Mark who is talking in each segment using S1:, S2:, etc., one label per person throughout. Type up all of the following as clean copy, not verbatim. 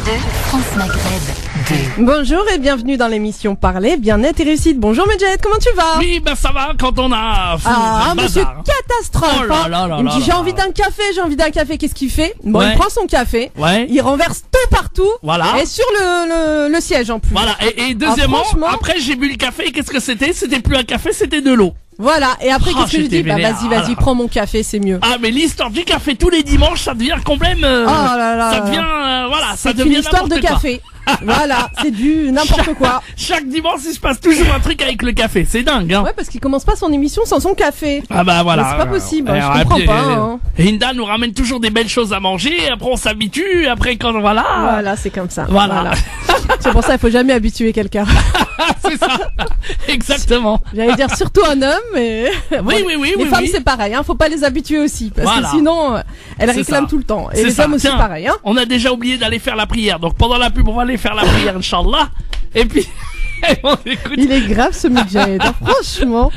S1: France Maghreb 2.
S2: Bonjour et bienvenue dans l'émission Parler, Bien-être et Réussite. Bonjour Medjed, comment tu vas?
S3: Oui, ben ça va quand on a...
S2: monsieur catastrophe.
S3: Oh là là là
S2: il me dit
S3: là
S2: j'ai
S3: là.
S2: envie d'un café, qu'est-ce qu'il fait? Bon,
S3: Ouais.
S2: il prend son café,
S3: Ouais.
S2: il renverse tout partout,
S3: Voilà.
S2: et sur le siège en plus.
S3: Voilà, et deuxièmement,
S2: franchement.
S3: après j'ai bu le café, et qu'est-ce que c'était? C'était plus un café, c'était de l'eau.
S2: Voilà, et après
S3: Oh,
S2: qu'est-ce que je
S3: j'étais
S2: dis? Bah
S3: vénère.
S2: vas-y,
S3: Ah,
S2: prends mon café, c'est mieux.
S3: Ah, mais l'histoire du café tous les dimanches, ça devient quand même...
S2: Oh là là
S3: ça
S2: là.
S3: devient... voilà, ça
S2: C'est
S3: devient
S2: une histoire de
S3: n'importe quoi.
S2: café. Voilà, c'est du n'importe quoi.
S3: Chaque dimanche, il se passe toujours un truc avec le café, c'est dingue, hein.
S2: Ouais, parce qu'il commence pas son émission sans son café.
S3: Ah bah voilà.
S2: Mais c'est pas possible,
S3: Et
S2: je
S3: après,
S2: comprends pas, hein.
S3: Hinda nous ramène toujours des belles choses à manger, après on s'habitue, après quand voilà.
S2: Voilà, c'est comme ça.
S3: Voilà.
S2: C'est pour ça qu'il faut jamais habituer quelqu'un.
S3: C'est ça. Exactement.
S2: J'allais dire surtout un homme, mais
S3: Oui,
S2: bon,
S3: oui, oui,
S2: les
S3: oui,
S2: femmes
S3: oui.
S2: c'est pareil, hein, faut pas les habituer aussi, parce
S3: Voilà.
S2: que sinon elles
S3: C'est
S2: réclament
S3: ça.
S2: tout le temps. Et
S3: C'est
S2: les
S3: ça.
S2: hommes aussi
S3: Tiens,
S2: pareil, hein.
S3: On a déjà oublié d'aller faire la prière, donc pendant la pub on va aller faire la prière, Inch'Allah. Et puis, on écoute.
S2: Il est grave ce Mujahid, hein, franchement.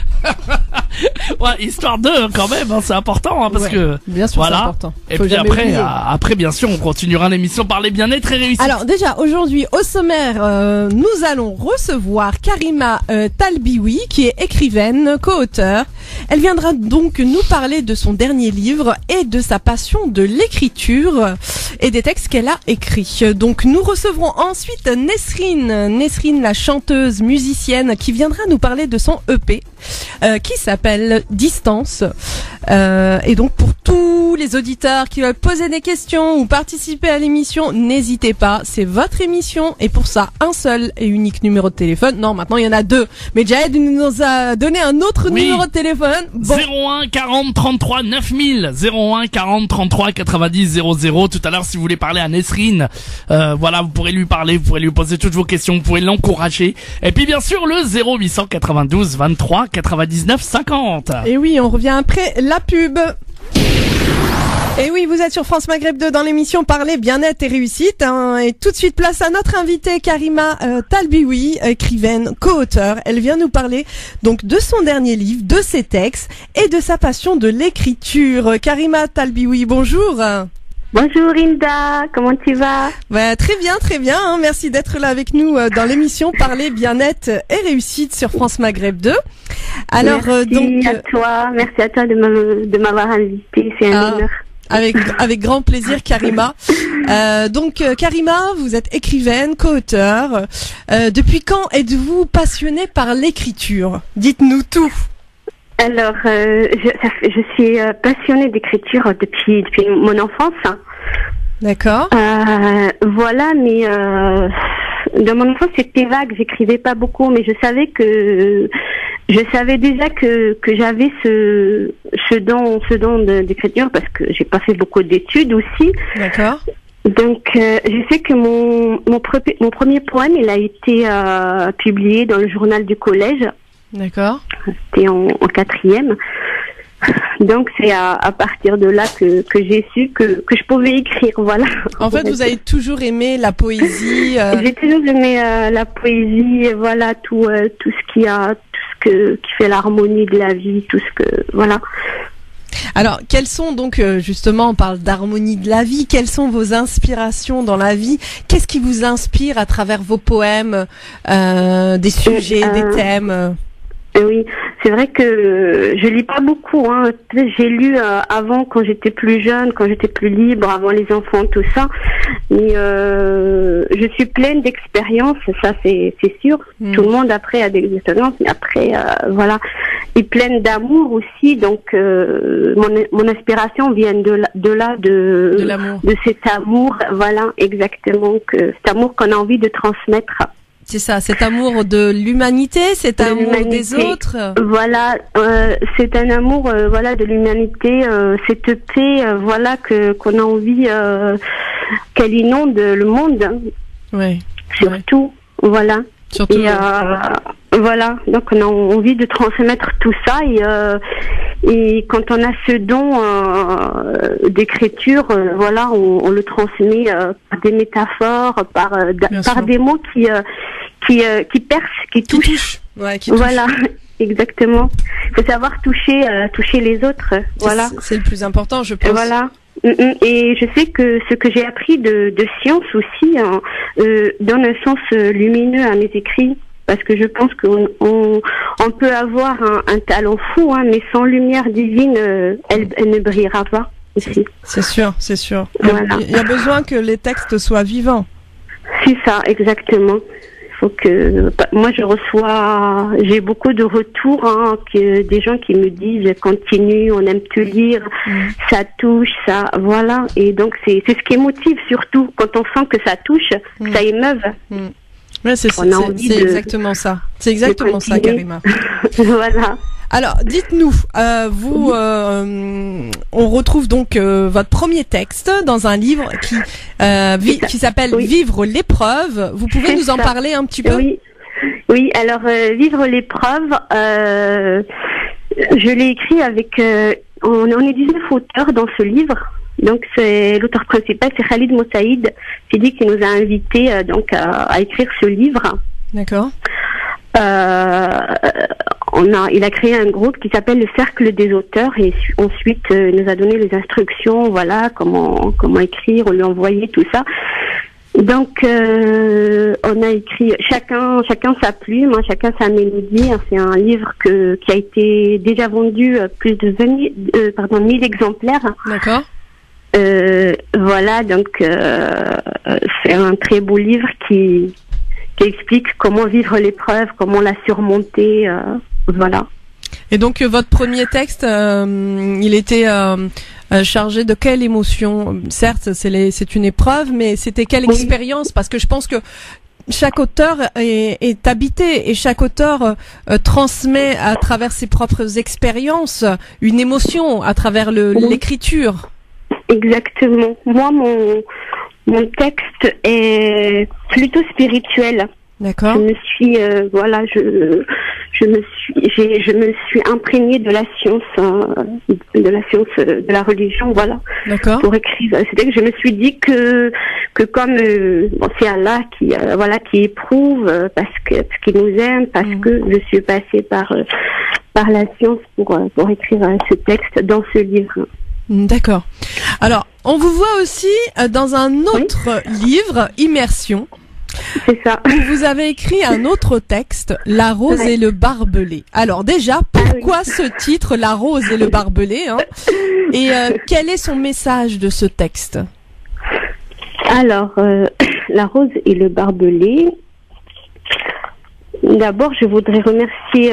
S3: Ouais, histoire de quand même, hein, c'est important, hein, parce
S2: Ouais,
S3: que
S2: bien sûr,
S3: voilà.
S2: c'est important.
S3: Et
S2: Faut
S3: puis
S2: jamais
S3: après,
S2: oublier.
S3: après bien sûr, on continuera l'émission par les bien-être et réussite.
S2: Alors déjà aujourd'hui au sommaire, nous allons recevoir Karima Talbioui qui est écrivaine, co-auteure. Elle viendra donc nous parler de son dernier livre et de sa passion de l'écriture et des textes qu'elle a écrits. Donc nous recevrons ensuite Nesrine la chanteuse musicienne qui viendra nous parler de son EP qui s'appelle Distance. Et donc pour tous les auditeurs qui veulent poser des questions ou participer à l'émission, n'hésitez pas, c'est votre émission et pour ça un seul et unique numéro de téléphone. Non, maintenant il y en a deux, mais Jahed nous a donné un autre
S3: Oui.
S2: numéro de téléphone. Bon.
S3: 01 40 33 9000 01 40 33 90 00. Tout à l'heure, si vous voulez parler à Nesrine, voilà, vous pourrez lui parler, vous pourrez lui poser toutes vos questions, vous pourrez l'encourager. Et puis bien sûr le 0892 23 99 50.
S2: Et oui, on revient après la pub. Et oui, vous êtes sur France Maghreb 2 dans l'émission Parler, Bien-être et Réussite. Hein, et tout de suite, place à notre invitée Karima Talbioui, écrivaine, co-auteure. Elle vient nous parler donc de son dernier livre, de ses textes et de sa passion de l'écriture. Karima Talbioui, bonjour.
S4: Bonjour Inda, comment tu vas?
S2: Ouais, très bien. Hein, merci d'être là avec nous dans l'émission Parler, Bien-être et Réussite sur France Maghreb 2. Alors
S4: Merci à toi de m'avoir invité, c'est un honneur.
S2: Avec grand plaisir, Karima. Donc, Karima, vous êtes écrivaine, co-auteure. Depuis quand êtes-vous passionnée par l'écriture? Dites-nous tout.
S4: Alors, je suis passionnée d'écriture depuis mon enfance.
S2: D'accord.
S4: Voilà, mais dans mon enfance c'était vague, j'écrivais pas beaucoup, mais je savais déjà que j'avais ce don d'écriture parce que j'ai pas fait beaucoup d'études aussi.
S2: D'accord.
S4: Donc, je sais que mon premier poème, il a été publié dans le journal du collège.
S2: D'accord.
S4: C'était en 4e. Donc, c'est à partir de là que j'ai su que je pouvais écrire, voilà.
S2: En fait, vous avez toujours aimé la poésie.
S4: J'ai toujours aimé la poésie, voilà, tout ce qui fait l'harmonie de la vie, tout ce que, voilà.
S2: Alors, quelles sont donc, justement, on parle d'harmonie de la vie, quelles sont vos inspirations dans la vie? Qu'est-ce qui vous inspire à travers vos poèmes, des sujets, des thèmes?
S4: Oui, c'est vrai que je lis pas beaucoup, hein. J'ai lu avant, quand j'étais plus jeune, quand j'étais plus libre, avant les enfants, tout ça. Mais je suis pleine d'expériences, ça c'est sûr. Tout le monde après a des expériences, mais après voilà, et pleine d'amour aussi. Donc mon inspiration vient de
S2: l'amour,
S4: de cet amour, voilà, exactement, cet amour qu'on a envie de transmettre.
S2: C'est ça, cet amour de l'humanité, cet amour des autres.
S4: Voilà, c'est un amour, voilà, de l'humanité, cette paix, voilà, qu'on a envie qu'elle inonde le monde.
S2: Oui.
S4: Surtout, voilà.
S2: Surtout.
S4: Et voilà, donc on a envie de transmettre tout ça et quand on a ce don d'écriture, voilà, on le transmet par des métaphores, par des mots qui percent, qui touchent.
S2: Ouais, qui touchent.
S4: Voilà, exactement. Il faut savoir toucher les autres. Voilà.
S2: C'est le plus important, je pense.
S4: Voilà. Et je sais que ce que j'ai appris de science aussi donne un sens lumineux à mes écrits. Parce que je pense qu'on peut avoir un talent fou, hein, mais sans lumière divine, elle ne brillera pas aussi.
S2: C'est sûr, c'est sûr.
S4: Voilà.
S2: Il y a besoin que les textes soient vivants.
S4: C'est ça, exactement. Faut que moi j'ai beaucoup de retours, hein, des gens qui me disent continue, on aime te lire, ça touche, ça, voilà. Et donc c'est ce qui motive surtout quand on sent que ça touche, que ça émeuve.
S2: Ouais, c'est exactement ça. C'est exactement ça, Karima.
S4: Voilà.
S2: Alors, dites-nous, on retrouve donc votre premier texte dans un livre qui s'appelle Vivre l'épreuve. Vous pouvez nous en parler un petit peu?
S4: Oui. Alors Vivre l'épreuve, je l'ai écrit avec. On est 19 auteurs dans ce livre. Donc c'est l'auteur principal, c'est Khalid Moussaïd. C'est lui qui nous a invités à écrire ce livre.
S2: D'accord.
S4: Il a créé un groupe qui s'appelle le Cercle des auteurs et ensuite il nous a donné les instructions, voilà, comment écrire, on lui a envoyé tout ça. Donc on a écrit chacun sa plume, hein, chacun sa mélodie. Hein, c'est un livre qui a été déjà vendu plus de 1000 exemplaires.
S2: D'accord.
S4: Voilà, donc c'est un très beau livre qui explique comment vivre l'épreuve, comment la surmonter, voilà.
S2: Et donc votre premier texte, il était chargé de quelle émotion? Certes, c'est une épreuve, mais c'était quelle expérience? Parce que je pense que chaque auteur est habité et chaque auteur transmet à travers ses propres expériences une émotion à travers l'écriture.
S4: Exactement. Moi, mon texte est plutôt spirituel.
S2: D'accord.
S4: Je me suis, je me suis imprégnée de la science, de la religion, voilà.
S2: D'accord.
S4: Pour écrire. C'est-à-dire que je me suis dit que comme c'est Allah qui éprouve parce qu'il nous aime, parce que je suis passée par la science pour écrire ce texte dans ce livre.
S2: D'accord. Alors, on vous voit aussi dans un autre livre, Immersion.
S4: C'est ça.
S2: Où vous avez écrit un autre texte, La rose et le barbelé. Alors déjà, pourquoi ce titre, La rose et le barbelé, hein? Et quel est son message de ce texte?
S4: Alors, La rose et le barbelé. D'abord, je voudrais remercier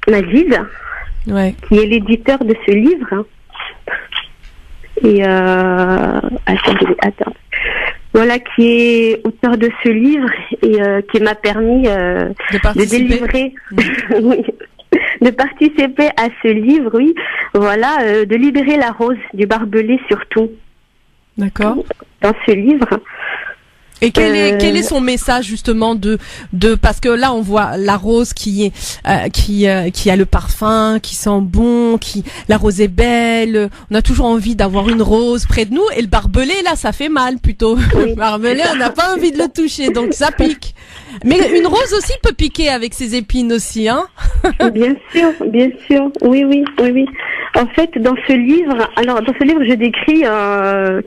S4: Majid.
S2: Ouais.
S4: Qui est l'éditeur de ce livre. Et attends. Voilà, qui est auteur de ce livre et qui m'a permis de délivrer, de participer à ce livre, oui. Voilà, de libérer la rose du barbelé surtout.
S2: D'accord.
S4: Dans ce livre.
S2: Et quel est son message justement parce que là on voit la rose qui a le parfum, qui sent bon, la rose est belle, on a toujours envie d'avoir une rose près de nous, et le barbelé là ça fait mal plutôt. Le barbelé on n'a pas envie de le toucher, donc ça pique. Mais une rose aussi peut piquer avec ses épines aussi, hein?
S4: Bien sûr, oui. En fait dans ce livre je décris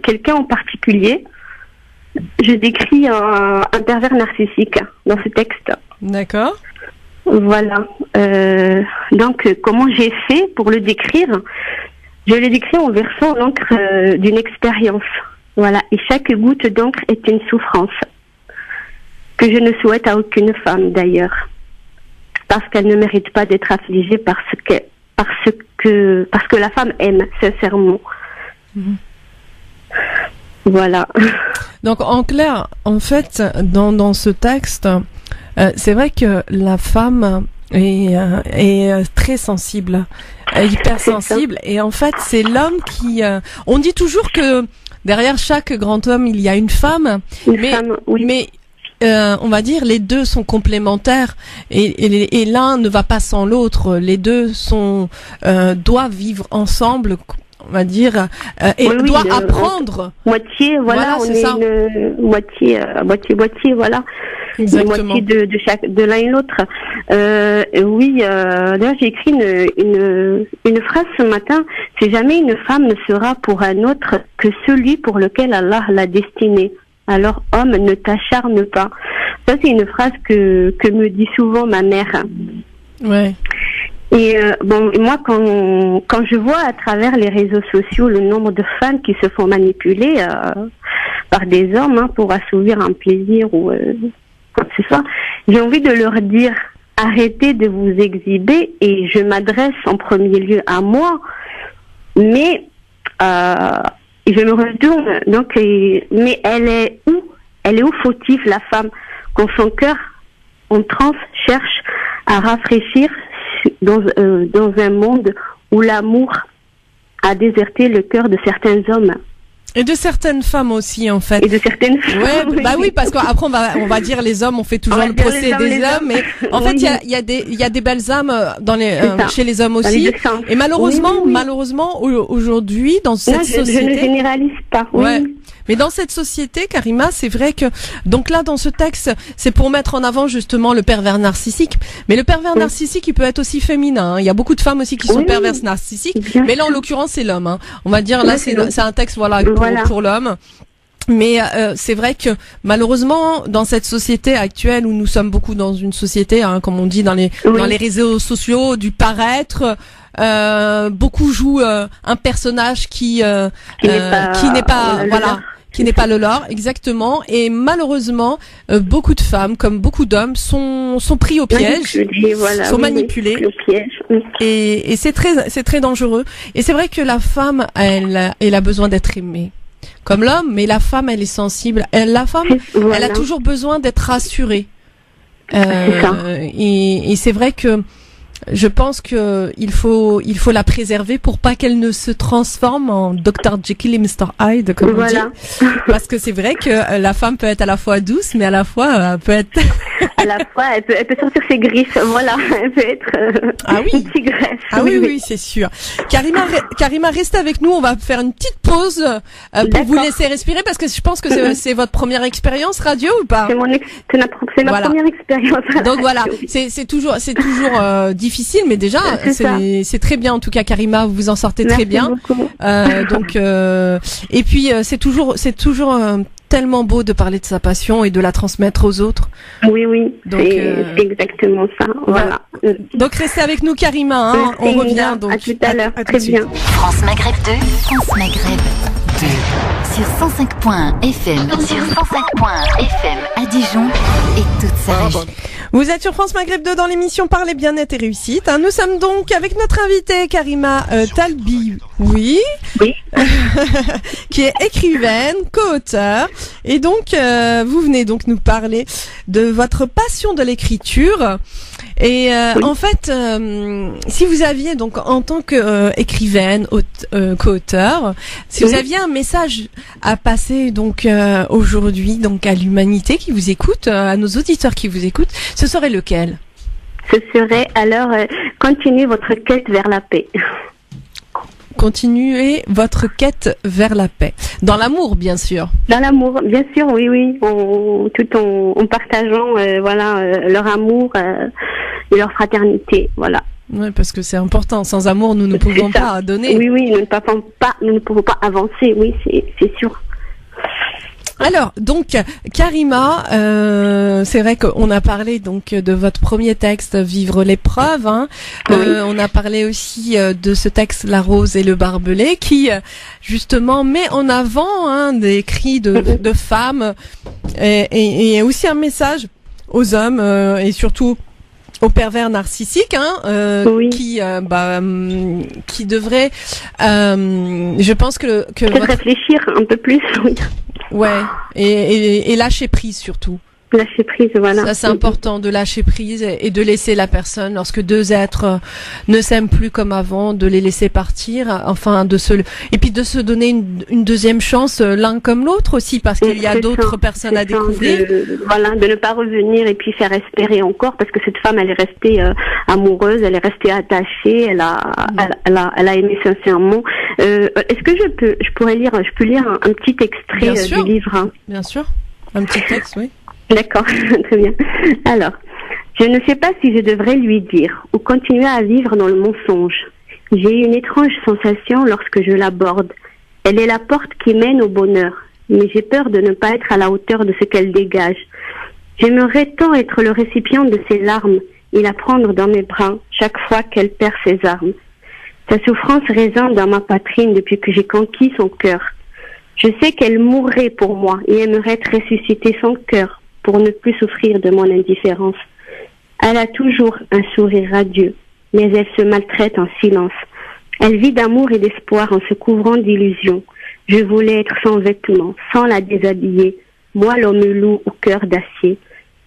S4: quelqu'un en particulier. Je décris un pervers narcissique dans ce texte.
S2: D'accord.
S4: Voilà. Donc, comment j'ai fait pour le décrire? Je l'ai décrit en versant l'encre d'une expérience. Voilà. Et chaque goutte d'encre est une souffrance que je ne souhaite à aucune femme d'ailleurs, parce qu'elle ne mérite pas d'être affligée parce que la femme aime sincèrement. Voilà.
S2: Donc en clair, en fait, dans ce texte, c'est vrai que la femme est très sensible, hypersensible, et en fait c'est l'homme qui. On dit toujours que derrière chaque grand homme il y a une femme, mais on va dire les deux sont complémentaires et l'un ne va pas sans l'autre. Les deux doivent vivre ensemble on va dire, et
S4: Oui,
S2: doit apprendre.
S4: Moitié, voilà, on
S2: c'est
S4: est
S2: ça.
S4: une moitié, moitié, voilà.
S2: Exactement.
S4: Une moitié de l'un et l'autre. Oui, d'ailleurs j'ai écrit une phrase ce matin. C'est jamais une femme ne sera pour un autre que celui pour lequel Allah l'a destinée. Alors homme, ne t'acharne pas. Ça c'est une phrase que me dit souvent ma mère.
S2: Ouais.
S4: Et moi quand je vois à travers les réseaux sociaux le nombre de femmes qui se font manipuler par des hommes pour assouvir un plaisir ou quoi que ce soit, j'ai envie de leur dire arrêtez de vous exhiber, et je m'adresse en premier lieu à moi, mais je me retourne donc mais elle est où fautive la femme quand son cœur en transe cherche à rafraîchir dans un monde où l'amour a déserté le cœur de certains hommes.
S2: Et de certaines femmes aussi, en fait.
S4: Et de certaines femmes.
S2: Ouais, bah oui, parce qu'après on va dire les hommes, on fait toujours le procès des hommes, mais en fait il y a des belles âmes chez les hommes aussi. Et malheureusement aujourd'hui dans cette société.
S4: Je ne généralise pas.
S2: Ouais.
S4: Oui.
S2: Mais dans cette société, Karima, c'est vrai que donc là dans ce texte, c'est pour mettre en avant justement le pervers narcissique. Mais le pervers narcissique, il peut être aussi féminin. Hein. Il y a beaucoup de femmes aussi qui sont perverses narcissiques. Mais là en l'occurrence, c'est l'homme. Hein. On va dire là c'est un texte pour l'homme. Mais c'est vrai que malheureusement dans cette société actuelle où nous sommes beaucoup dans une société, comme on dit dans les réseaux sociaux, du paraître. Beaucoup jouent un personnage qui n'est pas le leur, exactement. Et malheureusement, beaucoup de femmes, comme beaucoup d'hommes, sont pris au piège, sont manipulés. Et c'est très dangereux. Et c'est vrai que la femme, elle a besoin d'être aimée. Comme l'homme, mais la femme, elle est sensible. La femme, elle a toujours besoin d'être rassurée. Et c'est vrai que je pense que il faut la préserver pour pas qu'elle ne se transforme en Dr. Jekyll et Mr. Hyde, comme on dit. Parce que c'est vrai que la femme peut être à la fois douce, mais à la fois peut être
S4: à la fois elle peut sortir ses griffes, voilà, elle peut être une tigresse.
S2: Ah oui, c'est sûr. Karima, restez avec nous, on va faire une petite pause pour vous laisser respirer, parce que je pense que c'est votre première expérience radio ou pas?
S4: C'est ma première expérience.
S2: Donc voilà, c'est toujours difficile, mais déjà c'est très bien en tout cas, Karima, vous vous en sortez très bien. Donc et puis c'est toujours tellement beau de parler de sa passion et de la transmettre aux autres.
S4: Oui, donc c'est exactement ça. Voilà.
S2: Donc restez avec nous, Karima, hein. On revient donc
S4: à tout à l'heure. Très bien.
S1: France Maghreb 2, France Maghreb 2 sur 105.FM, à Dijon et toute sa région.
S2: Vous êtes sur France Maghreb 2 dans l'émission Parler Bien-être et Réussite. Nous sommes donc avec notre invitée Karima Talbi, qui est écrivaine, co-auteure. Et donc, vous venez donc nous parler de votre passion de l'écriture. Et en fait, si vous aviez donc en tant que écrivaine, co-auteure, si vous aviez un message à passer donc aujourd'hui donc à l'humanité qui vous écoute, à nos auditeurs qui vous écoutent, ce serait lequel?
S4: Ce serait alors continuez votre quête vers la paix.
S2: Continuez votre quête vers la paix. Dans l'amour, bien sûr.
S4: Dans l'amour, bien sûr, oui. Tout en partageant leur amour et leur fraternité, voilà.
S2: Oui, parce que c'est important. Sans amour, nous ne pouvons pas donner.
S4: Oui, nous ne pouvons pas avancer, oui, c'est sûr.
S2: Alors, donc, Karima, c'est vrai qu'on a parlé donc de votre premier texte, Vivre l'épreuve. On a parlé aussi de ce texte, La rose et le barbelé, qui justement met en avant des cris de femmes et aussi un message aux hommes et surtout aux pervers narcissiques, qui devrait, je pense que
S4: réfléchir un peu plus, oui.
S2: Ouais, et lâcher prise surtout.
S4: Lâcher prise, voilà.
S2: Ça, c'est important de lâcher prise et de laisser la personne, lorsque deux êtres ne s'aiment plus comme avant, de les laisser partir, et puis de se donner une deuxième chance, l'un comme l'autre aussi, parce qu'il y a d'autres personnes à découvrir.
S4: De ne pas revenir et puis faire espérer encore, parce que cette femme, elle est restée amoureuse, elle est restée attachée, elle a aimé sincèrement. Est-ce que je peux lire un petit extrait du livre, hein?
S2: Bien sûr. Un petit texte, oui.
S4: D'accord, très bien. Alors, je ne sais pas si je devrais lui dire ou continuer à vivre dans le mensonge. J'ai eu une étrange sensation lorsque je l'aborde. Elle est la porte qui mène au bonheur, mais j'ai peur de ne pas être à la hauteur de ce qu'elle dégage. J'aimerais tant être le récipient de ses larmes et la prendre dans mes bras chaque fois qu'elle perd ses armes. Sa souffrance résonne dans ma poitrine depuis que j'ai conquis son cœur. Je sais qu'elle mourrait pour moi et aimerait ressusciter son cœur pour ne plus souffrir de mon indifférence. Elle a toujours un sourire radieux, mais elle se maltraite en silence. Elle vit d'amour et d'espoir en se couvrant d'illusions. Je voulais être sans vêtements, sans la déshabiller, moi l'homme loup au cœur d'acier.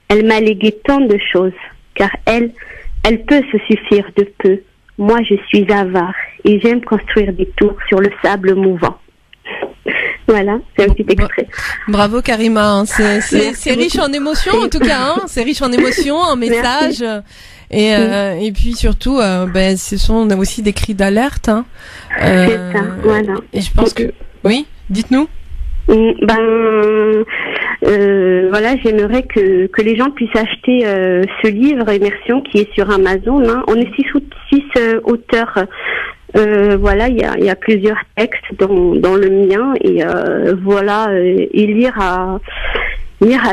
S4: Elle m'a légué tant de choses, car elle peut se suffire de peu. Moi je suis avare et j'aime construire des tours sur le sable mouvant. Voilà, c'est un petit extrait.
S2: Bravo Karima, c'est riche en émotions en tout cas, hein. C'est riche en émotions, en messages. Et puis surtout, ce sont aussi des cris d'alerte. Hein.
S4: C'est ça, voilà.
S2: Et je pense que... Oui, dites-nous.
S4: Voilà, j'aimerais que les gens puissent acheter ce livre Immersion qui est sur Amazon. Hein. On est six auteurs. Voilà, il y a plusieurs textes dans le mien et voilà, et lire à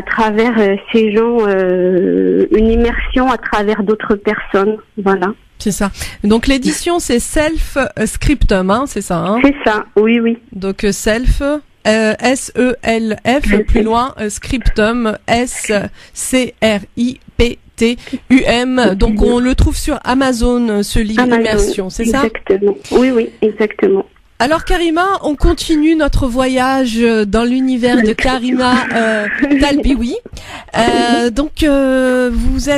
S4: travers ces gens une immersion à travers d'autres personnes. Voilà.
S2: C'est ça. Donc l'édition c'est Self Scriptum, hein, c'est ça, hein? C'est ça.
S4: Oui.
S2: Donc Self SELF plus loin Scriptum SCRIPTUM. Donc on le trouve sur Amazon, ce livre Immersion, c'est ça?
S4: Exactement. Oui, exactement.
S2: Alors Karima, on continue notre voyage dans l'univers de Karima Talbioui. Donc vous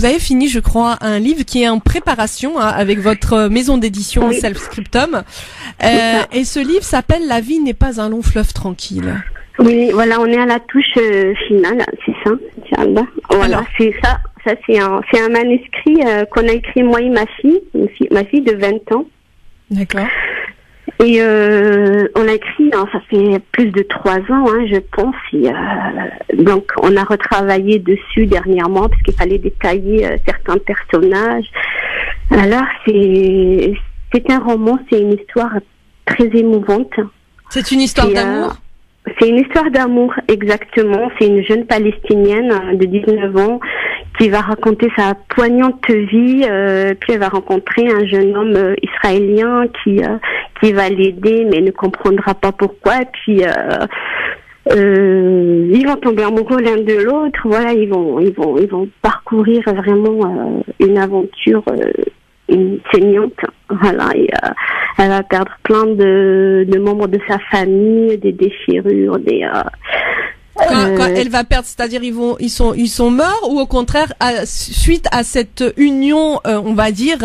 S2: avez fini, je crois, un livre qui est en préparation avec votre maison d'édition Self Scriptum. Et ce livre s'appelle La vie n'est pas un long fleuve tranquille.
S4: Oui, voilà, on est à la touche finale, c'est ça. Inch'Allah. Voilà, c'est ça. Ça c'est un manuscrit qu'on a écrit moi et ma fille de 20 ans.
S2: D'accord.
S4: Et on a écrit, ça fait plus de 3 ans, hein, je pense. Et, donc on a retravaillé dessus dernièrement parce qu'il fallait détailler certains personnages. Alors c'est un roman, c'est une histoire très émouvante.
S2: C'est une histoire d'amour.
S4: C'est une histoire d'amour, exactement. C'est une jeune Palestinienne de 19 ans qui va raconter sa poignante vie, puis elle va rencontrer un jeune homme israélien qui va l'aider, mais ne comprendra pas pourquoi. Et puis ils vont tomber amoureux l'un de l'autre. Voilà, ils vont parcourir vraiment une aventure saignante. Voilà, et elle va perdre plein de membres de sa famille, des déchirures,
S2: Quand elle va perdre, c'est-à-dire ils sont morts ou au contraire suite à cette union, on va dire.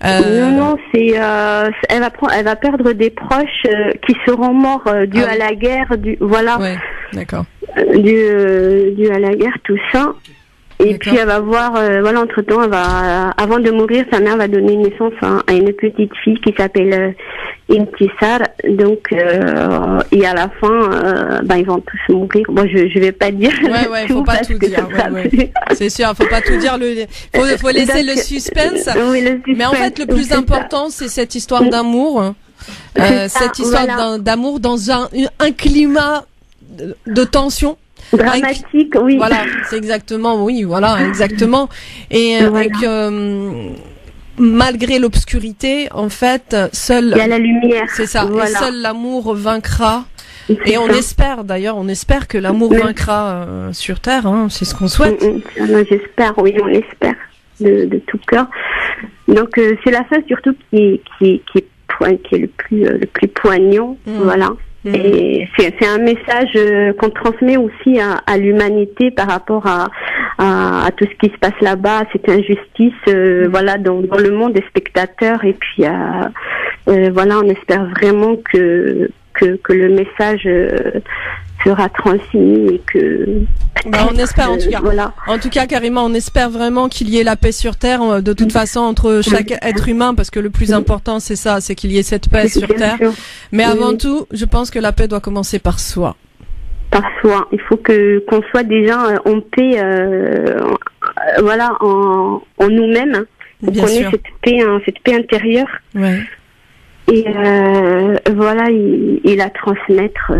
S4: Non, c'est elle va perdre des proches qui seront morts dû à la guerre, voilà.
S2: Ouais, d'accord.
S4: Dû à la guerre, tout ça. Et puis elle va voir, voilà, entre-temps, avant de mourir, sa mère va donner naissance à une petite fille qui s'appelle Intisar. Donc, et à la fin, ils vont tous mourir. Bon, je vais pas dire.
S2: Ouais, faut pas tout dire. Ouais. C'est sûr, faut pas tout dire. Faut laisser le suspense.
S4: Oui, le suspense.
S2: Mais en fait, le plus important, c'est cette histoire d'amour. Cette histoire d'amour dans un climat de tension.
S4: Dramatique, oui.
S2: Voilà, c'est exactement, exactement. Et avec malgré l'obscurité, en fait, seul
S4: il y a la lumière.
S2: C'est ça.
S4: Voilà.
S2: Et seul l'amour vaincra. Et on espère que l'amour vaincra sur Terre. Hein, c'est ce qu'on souhaite.
S4: J'espère, oui, on espère de tout cœur. Donc c'est la fin surtout qui est le plus poignant. Voilà. Et c'est un message qu'on transmet aussi à l'humanité par rapport à tout ce qui se passe là-bas, cette injustice, voilà, dans le monde des spectateurs. Et puis voilà, on espère vraiment que le message sera transmis et que
S2: Bah, on espère en tout cas.
S4: Voilà.
S2: En tout cas, Karima, on espère vraiment qu'il y ait la paix sur Terre, de toute façon, entre chaque être humain, parce que le plus important, c'est ça, c'est qu'il y ait cette paix sur
S4: Bien
S2: Terre.
S4: sûr.
S2: Mais
S4: Oui.
S2: avant tout, je pense que la paix doit commencer par soi.
S4: Par soi. Il faut qu'on soit déjà en paix, voilà, en nous-mêmes. Pour
S2: Bien
S4: qu'on ait
S2: sûr.
S4: cette paix intérieure.
S2: Ouais.
S4: Et voilà, et la transmettre.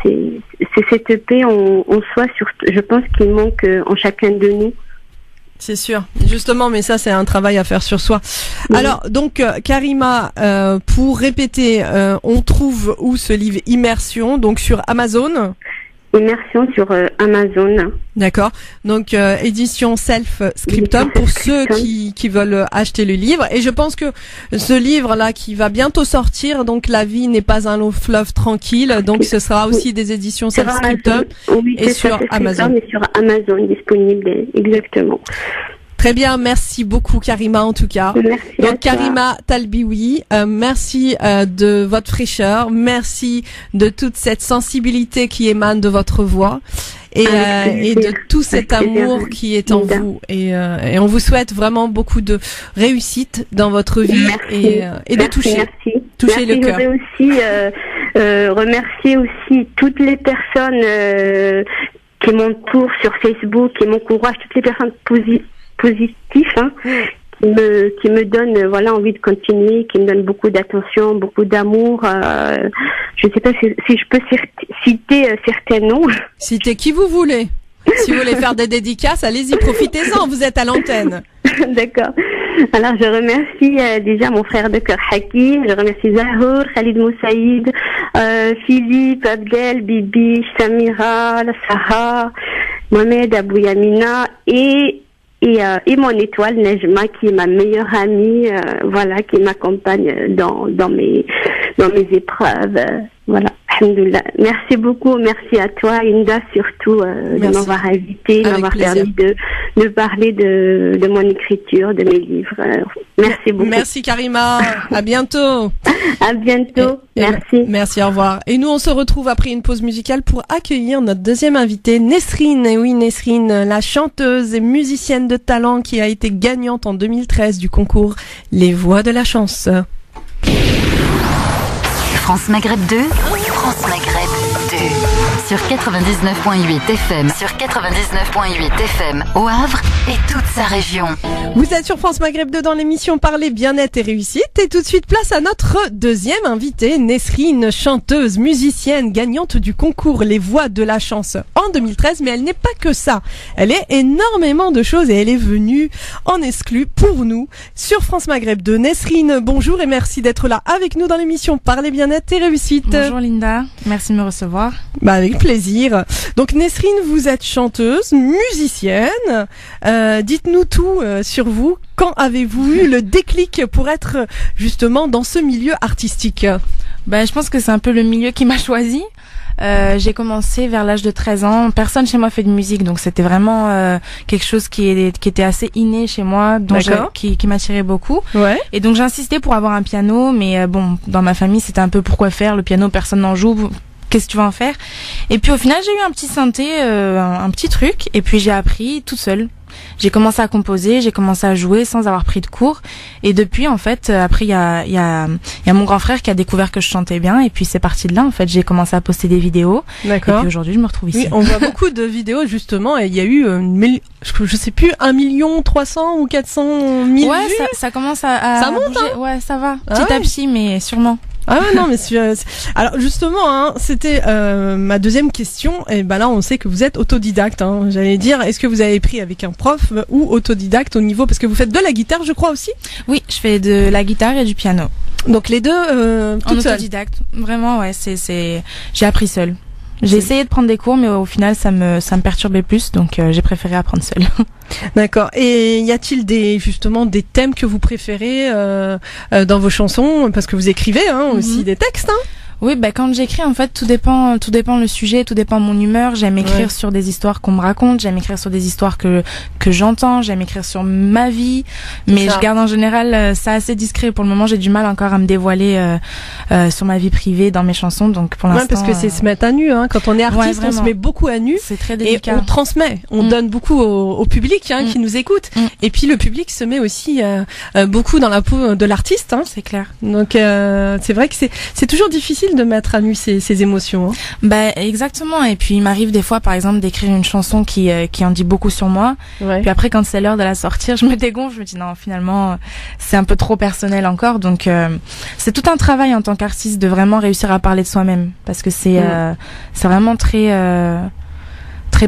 S4: C'est cette paix en soi, je pense qu'il manque en chacun de nous.
S2: C'est sûr, justement, mais ça c'est un travail à faire sur soi.
S4: Oui.
S2: Alors donc Karima, pour répéter, on trouve où ce livre Immersion? Donc sur Amazon.
S4: Immersion sur Amazon.
S2: D'accord. Donc édition Self-Scriptum pour ceux qui veulent acheter le livre. Et je pense que ce livre-là qui va bientôt sortir, donc La vie n'est pas un long fleuve tranquille, donc ce sera aussi des éditions
S4: Sur
S2: Self-Scriptum.
S4: Oui,
S2: et
S4: c'est
S2: sur
S4: ça, c'est
S2: Amazon.
S4: ça, mais sur Amazon disponible, exactement.
S2: Très bien, merci beaucoup Karima en tout cas.
S4: Merci à
S2: Donc
S4: toi.
S2: Karima Talbioui, merci de votre fraîcheur, merci de toute cette sensibilité qui émane de votre voix et de tout cet
S4: Avec plaisir.
S2: amour qui est en
S4: Linda.
S2: vous et on vous souhaite vraiment beaucoup de réussite dans votre vie et de
S4: Merci,
S2: toucher
S4: merci.
S2: toucher le
S4: Merci.
S2: cœur.
S4: Je voudrais aussi remercier aussi toutes les personnes qui m'entourent sur Facebook, qui m'encouragent, toutes les personnes positives, hein, qui me donnent voilà envie de continuer, qui me donnent beaucoup d'attention, beaucoup d'amour. Je ne sais pas si je peux citer certains noms.
S2: Citez qui vous voulez. Si vous voulez faire des dédicaces, allez-y, profitez-en, vous êtes à l'antenne.
S4: D'accord. Alors, je remercie déjà mon frère de cœur Haki, je remercie Zahour, Khalid Moussaïd, Philippe, Abdel, Bibi, Samira, Saha, Mohamed, Abou Yamina et mon étoile Nejma qui est ma meilleure amie, voilà, qui m'accompagne dans mes épreuves, voilà. Alhamdoulilah. Merci beaucoup, merci à toi Inda surtout de
S2: Merci.
S4: m'avoir invité,
S2: Avec
S4: m'avoir
S2: plaisir.
S4: permis de parler de mon écriture, de mes livres. Merci beaucoup.
S2: Merci Karima, à bientôt.
S4: À bientôt.
S2: Et-
S4: Merci.
S2: Merci, au revoir. Et nous, on se retrouve après une pause musicale pour accueillir notre deuxième invitée, Nesrine. Et oui, Nesrine, la chanteuse et musicienne de talent qui a été gagnante en 2013 du concours Les Voix de la Chance.
S1: France Maghreb 2, France Maghreb 2. Sur 99.8 FM, sur 99.8 FM au Havre et toute sa région.
S2: Vous êtes sur France Maghreb 2 dans l'émission Parler bien-être et réussite. Et tout de suite, place à notre deuxième invitée, Nesrine, chanteuse, musicienne, gagnante du concours Les Voix de la Chance en 2013. Mais elle n'est pas que ça. Elle est énormément de choses et elle est venue en exclu pour nous sur France Maghreb 2. Nesrine, bonjour et merci d'être là avec nous dans l'émission Parler bien-être et réussite.
S5: Bonjour Linda, merci de me recevoir.
S2: Bah avec plaisir. Donc Nesrine, vous êtes chanteuse, musicienne. Dites-nous tout sur vous. Quand avez-vous eu le déclic pour être justement dans ce milieu artistique?
S5: Je pense que c'est un peu le milieu qui m'a choisi. J'ai commencé vers l'âge de 13 ans. Personne chez moi fait de musique, donc c'était vraiment quelque chose qui était assez inné chez moi, qui m'attirait beaucoup.
S2: Ouais.
S5: Et donc j'insistais pour avoir un piano, mais bon, dans ma famille c'était un peu pourquoi faire, le piano personne n'en joue. Qu'est-ce que tu vas en faire? Et puis au final j'ai eu un petit synthé, un petit truc, et puis j'ai appris toute seule. J'ai commencé à composer, j'ai commencé à jouer sans avoir pris de cours. Et depuis, en fait, après, il y a mon grand frère qui a découvert que je chantais bien. Et puis, c'est parti de là, en fait. J'ai commencé à poster des vidéos.
S2: D'accord.
S5: Et puis, aujourd'hui, je me retrouve ici.
S2: Oui, on voit beaucoup de vidéos, justement, et il y a eu, je sais plus, 1 300 000 ou 400 000
S5: ouais,
S2: vues.
S5: ça commence à
S2: Ça monte,
S5: bouger. Ouais, ça va.
S2: Ah
S5: Petit
S2: ouais.
S5: à petit, mais sûrement.
S2: Ah ouais, non, mais alors justement, hein, c'était ma deuxième question. Et ben là, on sait que vous êtes autodidacte. Hein. J'allais dire, est-ce que vous avez pris avec un prof ou autodidacte au niveau, parce que vous faites de la guitare, je crois aussi.
S5: Oui, je fais de la guitare et du piano.
S2: Donc les deux,
S5: En
S2: toute seule.
S5: autodidacte. Vraiment, ouais, j'ai appris seule. J'ai essayé de prendre des cours, mais au final, ça me perturbait plus, donc j'ai préféré apprendre seule.
S2: D'accord. Et y a-t-il justement des thèmes que vous préférez dans vos chansons, parce que vous écrivez aussi des textes, hein?
S5: Oui, bah quand j'écris, en fait, tout dépend le sujet, tout dépend mon humeur. J'aime écrire sur des histoires qu'on me raconte, j'aime écrire sur des histoires que j'entends, j'aime écrire sur ma vie, mais je garde en général ça assez discret. Pour le moment, j'ai du mal encore à me dévoiler sur ma vie privée dans mes chansons, donc pour l'instant.
S2: Parce que c'est se mettre à nu, hein. Quand on est artiste, on se met beaucoup à nu.
S5: C'est très délicat.
S2: Et on transmet, on donne beaucoup au public qui nous écoute. Et puis le public se met aussi beaucoup dans la peau de l'artiste, hein.
S5: C'est clair.
S2: Donc c'est vrai que c'est toujours difficile de mettre à nu ces émotions. Hein.
S5: Bah exactement. Et puis il m'arrive des fois, par exemple, d'écrire une chanson qui en dit beaucoup sur moi. Ouais. Puis après, quand c'est l'heure de la sortir, je me dégonfle. Je me dis non, finalement, c'est un peu trop personnel encore. Donc c'est tout un travail en tant qu'artiste de vraiment réussir à parler de soi-même, parce que c'est vraiment très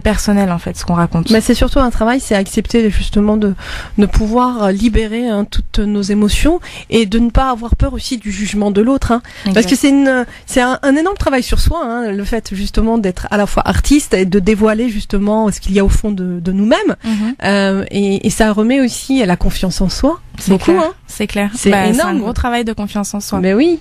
S5: personnel en fait ce qu'on raconte.
S2: Mais c'est surtout un travail, c'est accepter justement de pouvoir libérer toutes nos émotions et de ne pas avoir peur aussi du jugement de l'autre, hein. Parce que c'est un énorme travail sur soi, hein, le fait justement d'être à la fois artiste et de dévoiler justement ce qu'il y a au fond de nous-mêmes, et ça remet aussi la confiance en soi.
S5: C'est clair. Hein. C'est clair.
S2: C'est énorme.
S5: C'est un gros travail de confiance en soi.
S2: Mais oui.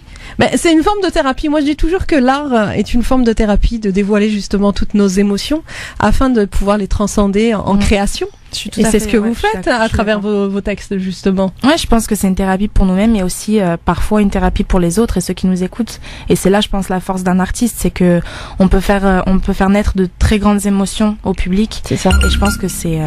S2: C'est une forme de thérapie. Moi, je dis toujours que l'art est une forme de thérapie, de dévoiler justement toutes nos émotions afin de pouvoir les transcender en création. Et c'est ce que vous faites à travers vos textes, justement.
S5: Ouais, je pense que c'est une thérapie pour nous-mêmes, mais aussi parfois une thérapie pour les autres et ceux qui nous écoutent. Et c'est là, je pense, la force d'un artiste, c'est que on peut faire naître de très grandes émotions au public.
S2: C'est ça.
S5: Et je pense que c'est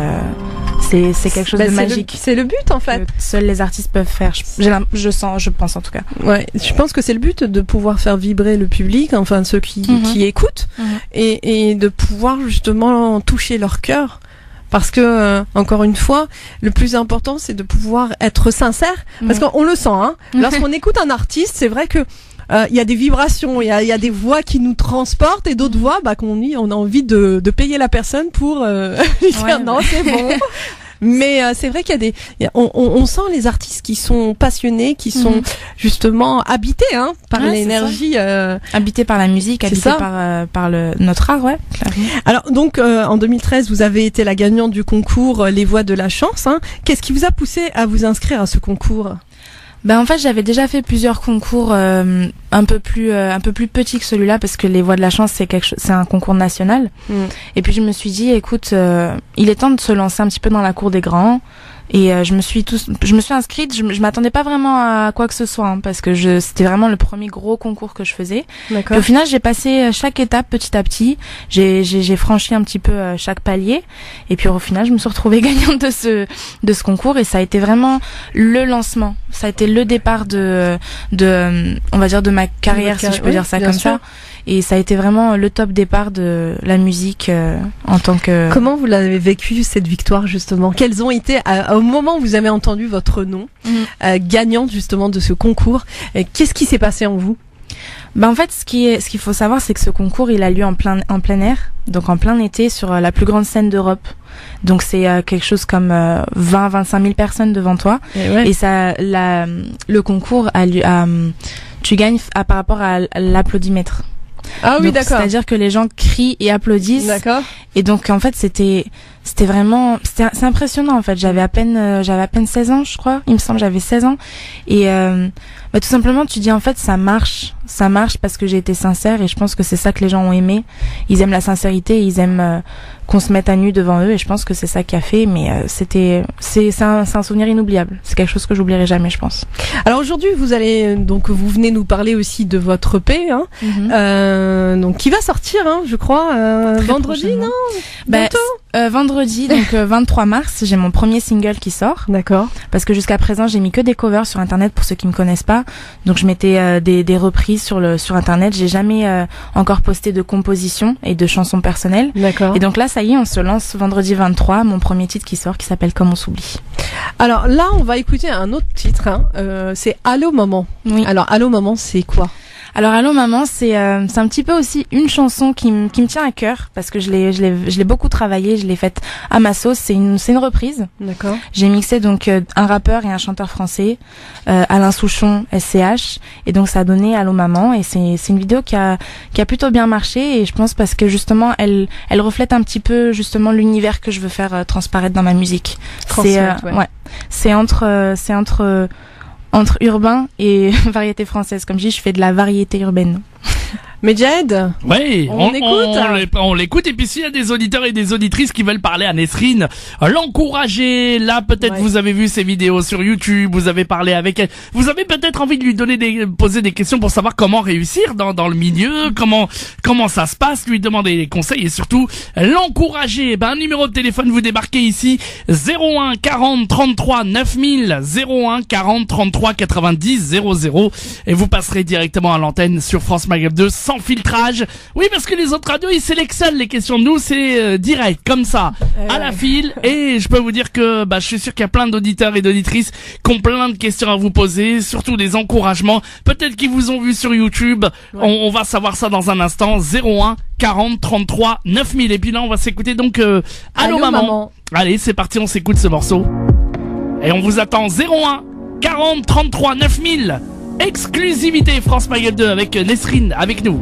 S5: quelque chose de magique.
S2: C'est le but, en fait.
S5: Que seuls les artistes peuvent faire. Je pense en tout cas.
S2: Ouais, je pense que c'est le but, de pouvoir faire vibrer le public, enfin ceux qui écoutent, et de pouvoir justement toucher leur cœur. Parce que encore une fois, le plus important, c'est de pouvoir être sincère, parce qu'on le sent, hein. Lorsqu'on écoute un artiste, c'est vrai que il y a des vibrations, il y a des voix qui nous transportent, et d'autres voix on a envie de payer la personne pour lui dire non, c'est bon. Mais c'est vrai qu'il y a on sent les artistes qui sont passionnés, qui sont justement habités par l'énergie,
S5: habités par la musique, habités par notre art, clairement.
S2: Alors donc en 2013, vous avez été la gagnante du concours Les Voix de la Chance, hein. Qu'est-ce qui vous a poussé à vous inscrire à ce concours?
S5: En fait, j'avais déjà fait plusieurs concours un peu plus petits que celui-là, parce que les Voix de la Chance, c'est un concours national. Et puis je me suis dit, écoute, il est temps de se lancer un petit peu dans la cour des grands. Et je me suis inscrite, je m'attendais pas vraiment à quoi que ce soit, hein, parce que c'était vraiment le premier gros concours que je faisais.
S2: D'accord.
S5: Puis au final, j'ai passé chaque étape petit à petit, j'ai franchi un petit peu chaque palier, et puis au final, je me suis retrouvée gagnante de ce concours, et ça a été vraiment le lancement. Ça a été le départ on va dire de ma carrière, si je peux dire ça comme ça. Et ça a été vraiment le top départ de la musique en tant que...
S2: Comment vous l'avez vécu, cette victoire, justement? Quels ont été, au moment où vous avez entendu votre nom, gagnante justement de ce concours, qu'est-ce qui s'est passé en vous?
S5: En fait, ce qu'il faut savoir, c'est que ce concours, il a lieu en plein air, donc en plein été, sur la plus grande scène d'Europe. Donc c'est quelque chose comme 20-25 000 personnes devant toi. Et ça, le concours tu gagnes par rapport à l'applaudimètre.
S2: Ah oui,
S5: donc,
S2: d'accord.
S5: C'est-à-dire que les gens crient et applaudissent.
S2: D'accord.
S5: Et donc en fait c'était c'est impressionnant en fait. J'avais à peine 16 ans, je crois. Il me semble j'avais 16 ans. Et tout simplement tu dis en fait ça marche parce que j'ai été sincère, et je pense que c'est ça que les gens ont aimé. Ils aiment la sincérité, ils aiment qu'on se mette à nu devant eux, et je pense que c'est ça qui a fait. Mais c'est un souvenir inoubliable. C'est quelque chose que j'oublierai jamais, je pense.
S2: Alors aujourd'hui, vous venez nous parler aussi de votre EP, hein, donc qui va sortir, hein, je crois, vendredi, non? Bientôt.
S5: Vendredi, donc 23 mars, j'ai mon premier single qui sort.
S2: D'accord.
S5: Parce que jusqu'à présent, j'ai mis que des covers sur internet, pour ceux qui me connaissent pas. Donc je mettais des reprises sur internet. J'ai jamais encore posté de composition et de chansons personnelles.
S2: D'accord.
S5: Et donc là, ça y est, on se lance vendredi 23, mon premier titre qui sort, qui s'appelle Comme on s'oublie.
S2: Alors là, on va écouter un autre titre, hein. C'est Allô Maman.
S5: Oui.
S2: Alors Allô Maman, c'est quoi?
S5: Alors Allô Maman, c'est un petit peu aussi une chanson qui me tient à cœur, parce que je l'ai beaucoup travaillé, je l'ai faite à ma sauce. C'est une reprise.
S2: D'accord.
S5: J'ai mixé donc un rappeur et un chanteur français, Alain Souchon, SCH, et donc ça a donné Allô Maman, et c'est une vidéo qui a plutôt bien marché, et je pense parce que justement elle reflète un petit peu justement l'univers que je veux faire transparaître dans ma musique. C'est entre urbain et variété française. Comme je dis, je fais de la variété urbaine.
S2: Medjed,
S3: Oui,
S2: on écoute.
S3: on l'écoute. Et puis s'il y a des auditeurs et des auditrices qui veulent parler à Nesrine, l'encourager. Là, peut-être vous avez vu ses vidéos sur YouTube, vous avez parlé avec elle. Vous avez peut-être envie de lui poser des questions pour savoir comment réussir dans le milieu, comment ça se passe, lui demander des conseils et surtout l'encourager. Un numéro de téléphone, vous débarquez ici 01 40 33 9000, 01 40 33 90 00 et vous passerez directement à l'antenne sur France Maghreb 2 sans filtrage. Oui, parce que les autres radios, ils sélectionnent les questions de nous, c'est direct, comme ça, à la file. Et je peux vous dire que je suis sûr qu'il y a plein d'auditeurs et d'auditrices qui ont plein de questions à vous poser, surtout des encouragements. Peut-être qu'ils vous ont vu sur YouTube. On va savoir ça dans un instant. 01 40 33 9000. Et puis là, on va s'écouter donc Allô maman. Allez, c'est parti, on s'écoute ce morceau. Et on vous attend 01 40 33 9000. Exclusivité France Maghreb 2 avec Nesrine avec nous.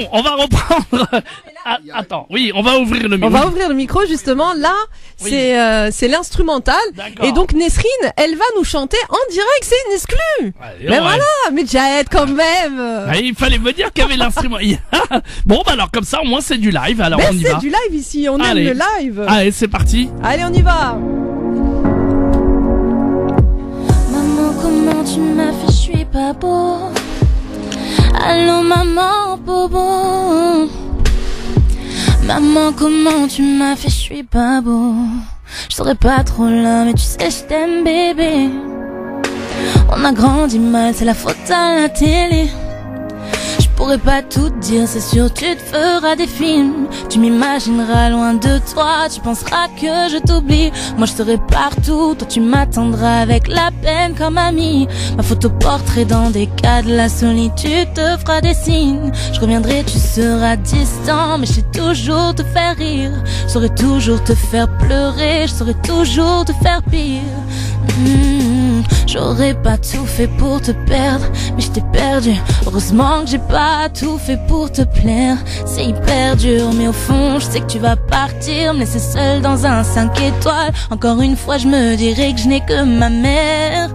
S3: On va reprendre. Attends, oui, on va ouvrir le micro.
S2: On va ouvrir le micro justement. Là, c'est l'instrumental. Et donc Nesrine, elle va nous chanter en direct. C'est une exclue. Mais voilà, Medjed quand même.
S3: Il fallait me dire qu'il y avait l'instrument. Bon, alors comme ça, au moins c'est du live. Alors on y va.
S2: C'est du live ici. On aime le live.
S3: Allez, c'est parti.
S2: Allez, on y va.
S6: Maman, comment tu m'as fait, je suis pas beau. Allô maman, bobo. Maman, comment tu m'as fait, je suis pas beau. Je serais pas trop là, mais tu sais je t'aime bébé. On a grandi mal, c'est la faute à la télé. Je pourrais pas tout te dire, c'est sûr tu te feras des films. Tu m'imagineras loin de toi, tu penseras que je t'oublie. Moi je serai partout, toi tu m'attendras avec la peine comme amie. Ma photo portrait dans des cas de la solitude te fera des signes. Je reviendrai, tu seras distant, mais je sais toujours te faire rire. Je saurais toujours te faire pleurer, je saurais toujours te faire pire. J'aurais pas tout fait pour te perdre, mais je t'ai perdu. Heureusement que j'ai pas tout fait pour te plaire. C'est hyper dur, mais au fond je sais que tu vas partir, me laisser seule dans un 5 étoiles. Encore une fois je me dirais que je n'ai que ma mère.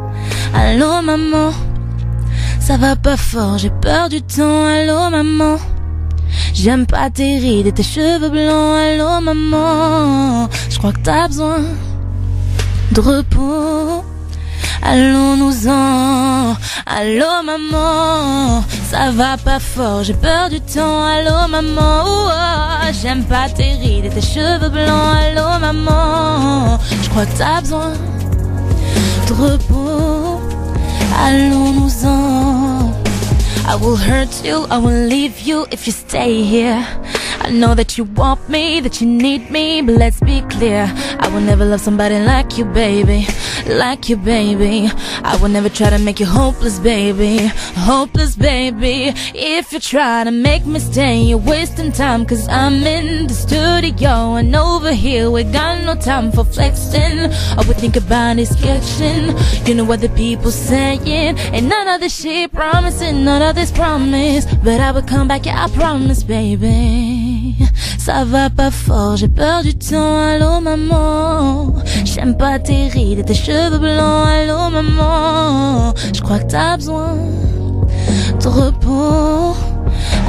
S6: Allô maman, ça va pas fort, j'ai peur du temps. Allô maman, j'aime pas tes rides et tes cheveux blancs. Allô maman, je crois que t'as besoin de repos. Allons-nous-en. Allô maman, ça va pas fort, j'ai peur du temps. Allô maman, j'aime pas tes rides et tes cheveux blancs. Allô maman, je crois que t'as besoin de repos. Allons-nous-en. I will hurt you, I will leave you if you stay here. I know that you want me, that you need me, but let's be clear. I will never love somebody like you, baby. Like you, baby. I will never try to make you hopeless, baby. Hopeless, baby. If you try to make me stay, you're wasting time. Cause I'm in the studio and over here we got no time for flexing. All we think about is sketching. You know what the people saying. And none of this shit promising, none of this promise. But I will come back, yeah, I promise, baby. Ça va pas fort, j'ai peur du temps. Allô maman, j'aime pas tes rides et tes cheveux blancs. Allô maman, je crois que t'as besoin de repos.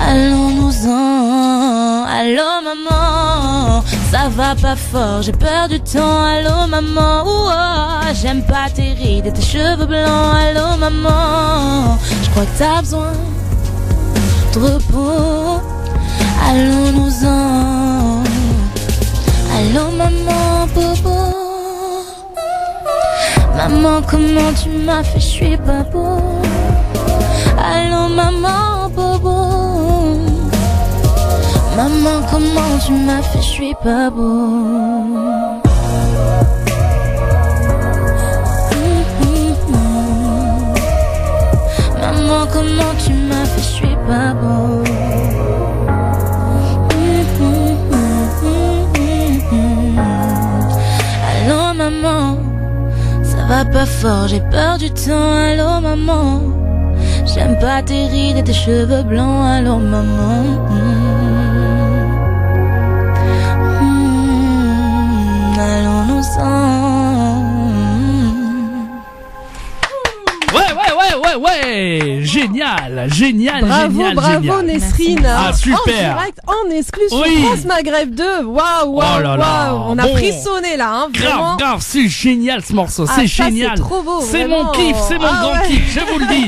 S6: Allons-nous-en. Allô maman, ça va pas fort, j'ai peur du temps. Allô maman, j'aime pas tes rides et tes cheveux blancs. Allô maman, je crois que t'as besoin de repos. Allons-nous-en. Allô maman, bobo. Maman, comment tu m'as fait, je suis pas beau. Allô maman, bobo. Maman, comment tu m'as fait, je suis pas beau. comment tu m'as fait, je suis pas bon. Allô maman, ça va pas fort, j'ai peur du temps. Allô maman, j'aime pas tes rides et tes cheveux blancs. Allô maman.
S3: Ouais, génial, génial,
S2: Bravo,
S3: génial,
S2: bravo
S3: génial.
S2: Nesrine.
S3: Ah, super.
S2: En direct, en exclu sur
S3: Oui.
S2: France Maghreb 2. Waouh,
S3: Oh là
S2: waouh,
S3: là.
S2: waouh. On a
S3: Bon.
S2: frissonné là, hein, vraiment.
S3: Grave, c'est génial ce morceau,
S2: Ah,
S3: c'est
S2: ça,
S3: génial.
S2: c'est trop beau,
S3: C'est
S2: vraiment.
S3: mon kiff, c'est mon
S2: Ah
S3: grand
S2: ouais.
S3: kiff, je vous le dis.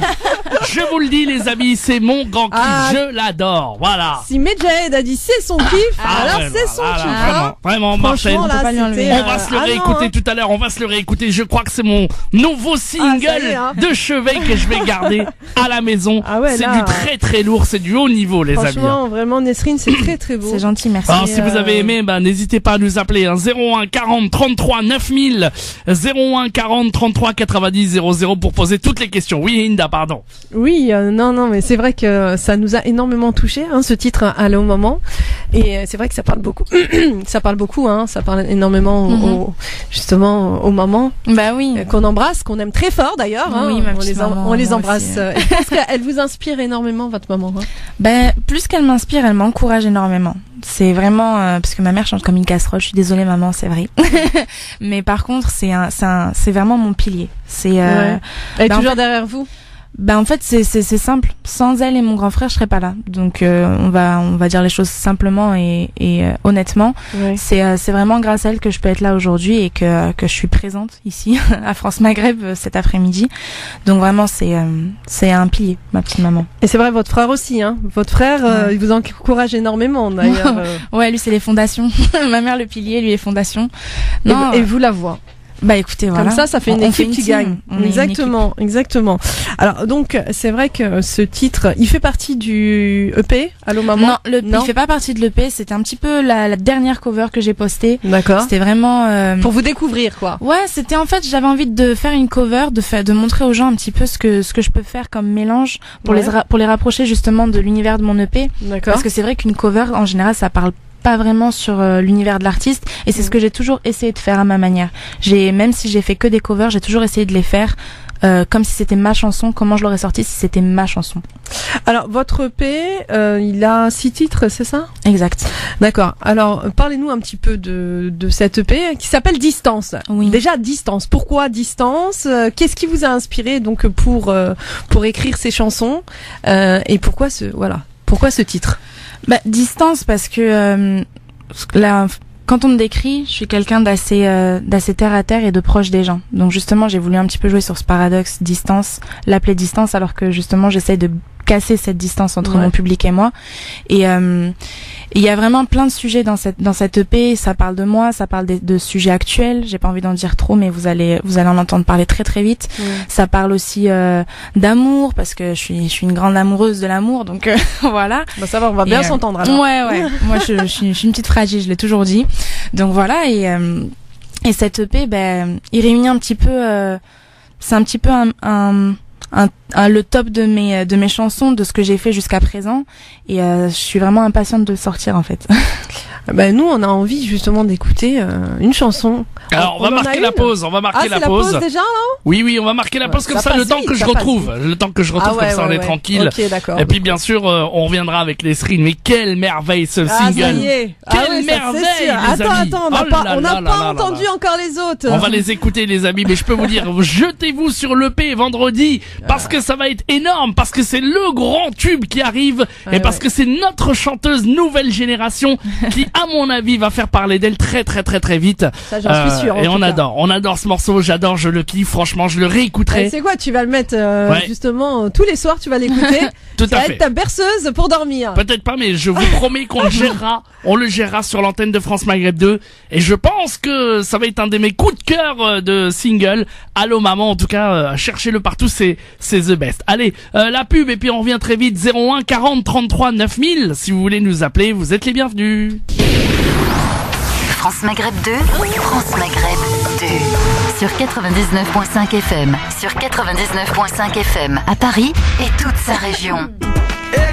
S3: Je vous le dis les amis, c'est mon grand kiff,
S2: Ah.
S3: je l'adore, voilà.
S2: Si Medjahed a dit c'est son kiff, alors
S3: ouais,
S2: c'est son
S3: voilà,
S2: kiff.
S3: vraiment,
S2: hein.
S3: vraiment, Marcel.
S2: Franchement, là,
S5: pas lui enlever.
S2: c'était,
S3: On va se le
S2: ah non,
S3: réécouter
S2: hein.
S3: tout à l'heure, on va se le réécouter. Je crois que c'est mon nouveau single
S2: ça y est, hein.
S3: de chevet que je vais garder à la maison.
S2: Ah ouais,
S3: c'est
S2: là.
S3: du très très lourd, c'est du haut niveau les amis.
S2: Franchement, vraiment, Nesrine, c'est très très beau.
S5: C'est gentil, merci.
S3: Alors si vous avez aimé, n'hésitez pas à nous appeler, 01 40 33 9000, 01 40 33 90 00 pour poser toutes les questions. Oui, Inda, pardon.
S2: Oui, non, mais c'est vrai que ça nous a énormément touché, hein, ce titre Allô maman. Et c'est vrai que ça parle beaucoup. Ça parle beaucoup, hein, ça parle énormément justement aux mamans
S5: Bah oui.
S2: qu'on embrasse, qu'on aime très fort d'ailleurs. Hein,
S5: Oui, ma
S2: on
S5: petite
S2: les,
S5: maman,
S2: on les
S5: moi
S2: embrasse.
S5: aussi.
S2: Je pense qu'elle vous inspire énormément, votre maman. Hein.
S5: Ben, plus qu'elle m'inspire, elle m'encourage énormément. C'est vraiment parce que ma mère chante comme une casserole. Je suis désolée maman, c'est vrai. Mais par contre, c'est vraiment mon pilier. C'est
S2: Ouais. Elle est
S5: bah, en
S2: toujours
S5: fait-
S2: derrière vous.
S5: Ben en fait c'est simple. Sans elle et mon grand frère, je serais pas là. Donc on va dire les choses simplement et honnêtement.
S2: Ouais.
S5: C'est vraiment grâce à elle que je peux être là aujourd'hui et que je suis présente ici à France Maghreb cet après-midi. Donc vraiment c'est un pilier, ma petite maman.
S2: Et c'est vrai, votre frère aussi. Hein. Votre frère,
S5: Ouais.
S2: il vous encourage énormément d'ailleurs.
S5: Ouais, lui c'est les fondations. Ma mère le pilier, lui les fondations.
S2: Et,
S5: Non,
S2: et vous la voix.
S5: bah écoutez voilà.
S2: Comme ça fait une
S5: On
S2: équipe qui
S5: team.
S2: gagne.
S5: On est une
S2: Exactement. Alors donc c'est vrai que ce titre, il fait partie du EP. Allô maman.
S5: Non, il fait pas partie de l'EP. C'était un petit peu la dernière cover que j'ai postée.
S2: D'accord.
S5: C'était vraiment.
S2: Pour vous découvrir quoi.
S5: Ouais, c'était en fait, j'avais envie de faire une cover, de montrer aux gens un petit peu ce que je peux faire comme mélange pour
S2: Ouais.
S5: pour les rapprocher justement de l'univers de mon EP.
S2: D'accord.
S5: Parce que c'est vrai qu'une cover, en général, ça parle pas vraiment sur l'univers de l'artiste, et c'est ce que j'ai toujours essayé de faire à ma manière. Même si j'ai fait que des covers, j'ai toujours essayé de les faire comme si c'était ma chanson. Comment je l'aurais sorti si c'était ma chanson.
S2: Alors votre EP, il a 6 titres, c'est ça?
S5: Exact.
S2: D'accord. Alors parlez-nous un petit peu de cet EP qui s'appelle Distance.
S5: Oui.
S2: Déjà Distance. Pourquoi Distance? Qu'est-ce qui vous a inspiré donc pour écrire ces chansons et pourquoi ce titre?
S5: Bah, distance parce que là, quand on me décrit, je suis quelqu'un d'assez terre à terre et de proche des gens. Donc justement, j'ai voulu un petit peu jouer sur ce paradoxe distance, l'appeler distance, alors que justement, j'essaye de casser cette distance entre mon public et moi. Et il y a vraiment plein de sujets dans cette EP. Ça parle de moi, ça parle de sujets actuels. J'ai pas envie d'en dire trop, mais vous allez en entendre parler très très vite. Ça parle aussi d'amour, parce que je suis une grande amoureuse de l'amour, donc voilà.
S2: Bah ça va, on va bien s'entendre alors.
S5: Ouais. Moi, je suis une petite fragile, je l'ai toujours dit. Donc voilà, et cette EP, il réunit un petit peu. C'est un petit peu le top de mes chansons, de ce que j'ai fait jusqu'à présent, et je suis vraiment impatiente de le sortir en fait.
S2: Nous on a envie justement d'écouter une chanson.
S3: Alors on va
S2: en a
S3: marquer
S2: une
S3: la pause, on va marquer
S2: c'est
S3: la pause.
S2: déjà hein?
S3: Oui, on va marquer la pause comme ça, le temps que je retrouve. Le temps que je retrouve, comme ça on est tranquille.
S2: Ok, d'accord.
S3: Et puis bien sûr, on reviendra avec Nesrine. Mais quelle merveille ce
S2: Ça
S3: single!
S2: y est.
S3: Quelle
S2: ça,
S3: merveille,
S2: c'est sûr.
S3: les amis.
S2: Attends, on n'a pas entendu encore les autres.
S3: On va les écouter les amis, mais je peux vous dire, jetez-vous sur l'EP vendredi, parce que ça va être énorme, parce que c'est le grand tube qui arrive, et parce que c'est notre chanteuse nouvelle génération qui, à mon avis, va faire parler d'elle très très très très vite.
S2: Ça, j'en suis sûre.
S3: Et on adore ce morceau, j'adore, je le kiffe, franchement, je le réécouterai.
S2: C'est quoi, tu vas le mettre justement tous les soirs, tu vas l'écouter.
S3: Tout
S2: ça
S3: à
S2: va
S3: fait.
S2: être ta berceuse pour dormir.
S3: Peut-être pas, mais je vous promets qu'on le gérera sur l'antenne de France Maghreb 2. Et je pense que ça va être un de mes coups de cœur de single. Allô maman, en tout cas, cherchez-le partout, c'est the best. Allez, la pub, et puis on revient très vite. 01 40 33 9000. Si vous voulez nous appeler, vous êtes les bienvenus.
S1: France Maghreb 2, France Maghreb 2. sur 99.5 FM, sur 99.5 FM à Paris et toute sa région.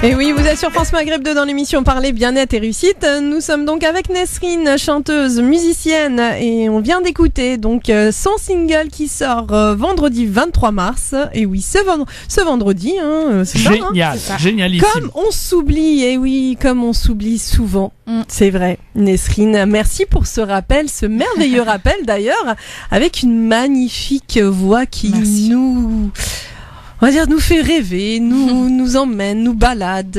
S2: Et oui, vous êtes sur France Maghreb 2 dans l'émission Parler bien-être et réussite. Nous sommes donc avec Nesrine, chanteuse, musicienne, et on vient d'écouter donc son single qui sort vendredi 23 mars. Et oui, ce vendredi, c'est
S3: génial,
S2: ça, hein,
S3: génialissime.
S2: Comme on s'oublie, et oui, comme on s'oublie souvent. C'est vrai, Nesrine, merci pour ce rappel, ce merveilleux rappel d'ailleurs, avec une magnifique voix qui on va dire, nous fait rêver, nous emmène, nous balade.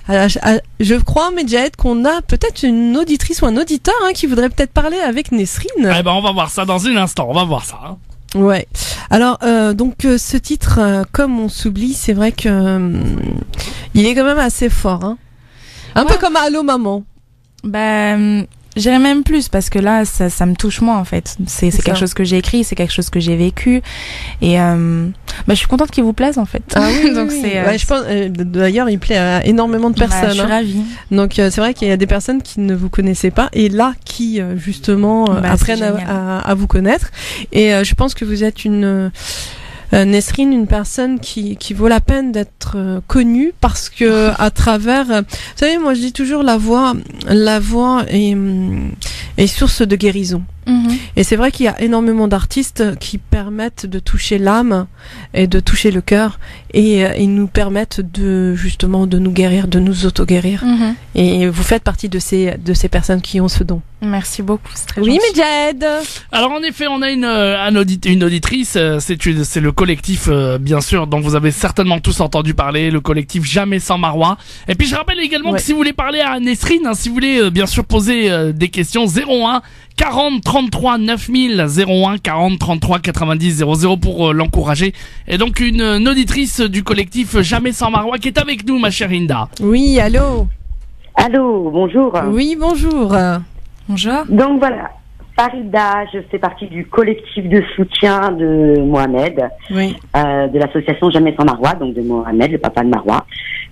S2: Je crois, Medjed, qu'on a peut-être une auditrice ou un auditeur qui voudrait peut-être parler avec Nesrine.
S3: Eh ben, on va voir ça dans un instant, on va voir ça. Hein.
S2: Ouais. Alors, donc, ce titre, comme on s'oublie, c'est vrai que il est quand même assez fort. Hein. Un peu comme Allô Maman.
S5: J'irais même plus parce que là ça me touche moi en fait. C'est quelque chose que j'ai écrit, c'est quelque chose que j'ai vécu et je suis contente qu'il vous plaise en fait.
S2: Ah oui,
S5: donc
S2: oui.
S5: c'est
S2: je pense d'ailleurs il plaît à énormément de personnes.
S5: Je suis ravie.
S2: Donc c'est vrai qu'il y a des personnes qui ne vous connaissaient pas et là qui justement apprennent à vous connaître et je pense que vous êtes Nesrine, une personne qui vaut la peine d'être connue parce que à travers, vous savez, moi je dis toujours la voix est source de guérison. Mm-hmm. Et c'est vrai qu'il y a énormément d'artistes qui permettent de toucher l'âme et de toucher le cœur et ils nous permettent justement de nous guérir, de nous auto-guérir. Mm-hmm. Et vous faites partie de ces personnes qui ont ce don.
S5: Merci beaucoup, c'est très
S2: gentil.
S5: gentil.
S2: Oui, Medjed.
S3: Alors en effet, on a une auditrice, c'est le collectif bien sûr dont vous avez certainement tous entendu parler, le collectif Jamais sans Marois. Et puis je rappelle également que si vous voulez parler à Nesrine, si vous voulez bien sûr poser des questions, 01 40 33 9000, 01 40 33 90 00 pour l'encourager. Et donc une auditrice du collectif Jamais sans Marois qui est avec nous, ma chère Inda.
S2: Oui, allô.
S4: Allô, bonjour.
S2: Oui, bonjour.
S5: Bonjour.
S4: Donc voilà, Farida, je fais partie du collectif de soutien de Mohamed, de l'association Jamais sans Marois, donc de Mohamed, le papa de Marois.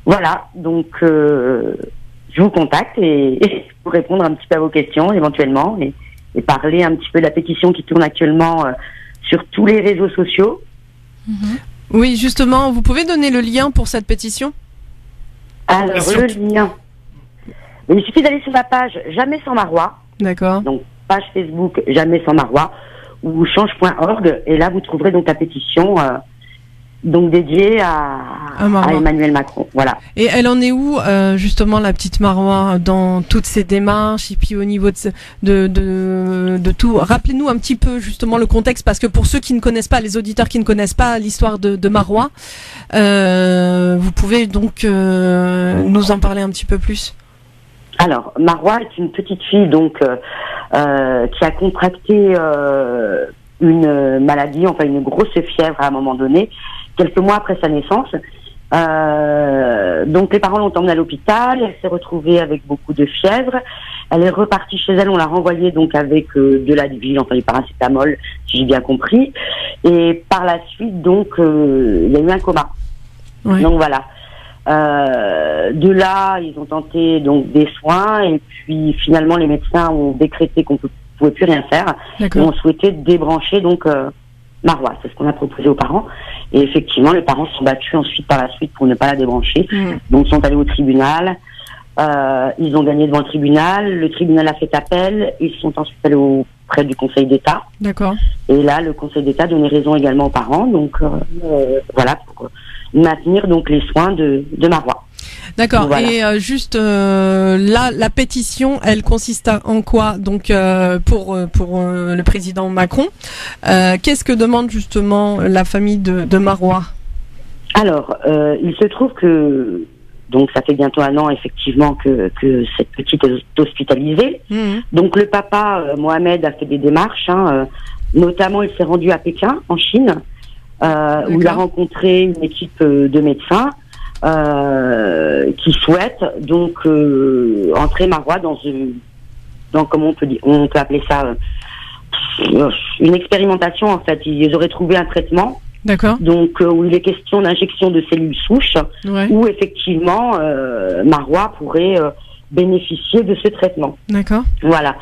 S4: Voilà, donc je vous contacte et pour répondre un petit peu à vos questions éventuellement et parler un petit peu de la pétition qui tourne actuellement sur tous les réseaux sociaux.
S2: Mm-hmm. Oui, justement, vous pouvez donner le lien pour cette pétition ?
S4: Alors, le lien. Il suffit d'aller sur la page Jamais sans Marois.
S2: D'accord.
S4: Donc, page Facebook Jamais sans Marois ou change.org. Et là, vous trouverez donc la pétition donc dédiée à Emmanuel Macron. Voilà.
S2: Et elle en est où, justement, la petite Marois, dans toutes ses démarches et puis au niveau de tout. Rappelez-nous un petit peu, justement, le contexte, parce que pour ceux qui ne connaissent pas, les auditeurs qui ne connaissent pas l'histoire de Marois, vous pouvez donc nous en parler un petit peu plus.
S4: Alors, Marois est une petite fille donc qui a contracté une maladie, enfin une grosse fièvre à un moment donné, quelques mois après sa naissance. Donc les parents l'ont emmenée à l'hôpital, elle s'est retrouvée avec beaucoup de fièvre. Elle est repartie chez elle, on l'a renvoyée donc avec de l'Advil, enfin du paracétamol, si j'ai bien compris. Et par la suite, donc, il y a eu un coma. Ouais. Donc voilà. De là, ils ont tenté donc des soins et puis finalement les médecins ont décrété qu'on pouvait plus rien faire. Et ont souhaité débrancher donc Marois. C'est ce qu'on a proposé aux parents. Et effectivement, les parents se sont battus ensuite par la suite pour ne pas la débrancher. Donc ils sont allés au tribunal. Ils ont gagné devant le tribunal. Le tribunal a fait appel. Ils sont ensuite allés auprès du Conseil d'État.
S2: D'accord. Et
S4: là, le Conseil d'État donnait raison également aux parents. Donc voilà, pour maintenir donc les soins de Marois.
S2: D'accord. Voilà. Et juste là, la pétition, elle consiste en quoi? Donc pour le président Macron, qu'est-ce que demande justement la famille de Marois?
S4: Alors, il se trouve que donc ça fait bientôt 1 an effectivement que cette petite est hospitalisée. Donc le papa Mohamed a fait des démarches, notamment il s'est rendu à Pékin en Chine, où il a rencontré une équipe de médecins qui souhaitent donc entrer Marois dans comment on peut appeler ça une expérimentation en fait. Ils auraient trouvé un traitement.
S2: D'accord.
S4: Donc où il est question d'injection de cellules souches, où effectivement Marois pourrait
S7: bénéficier de ce traitement.
S2: D'accord.
S7: Voilà.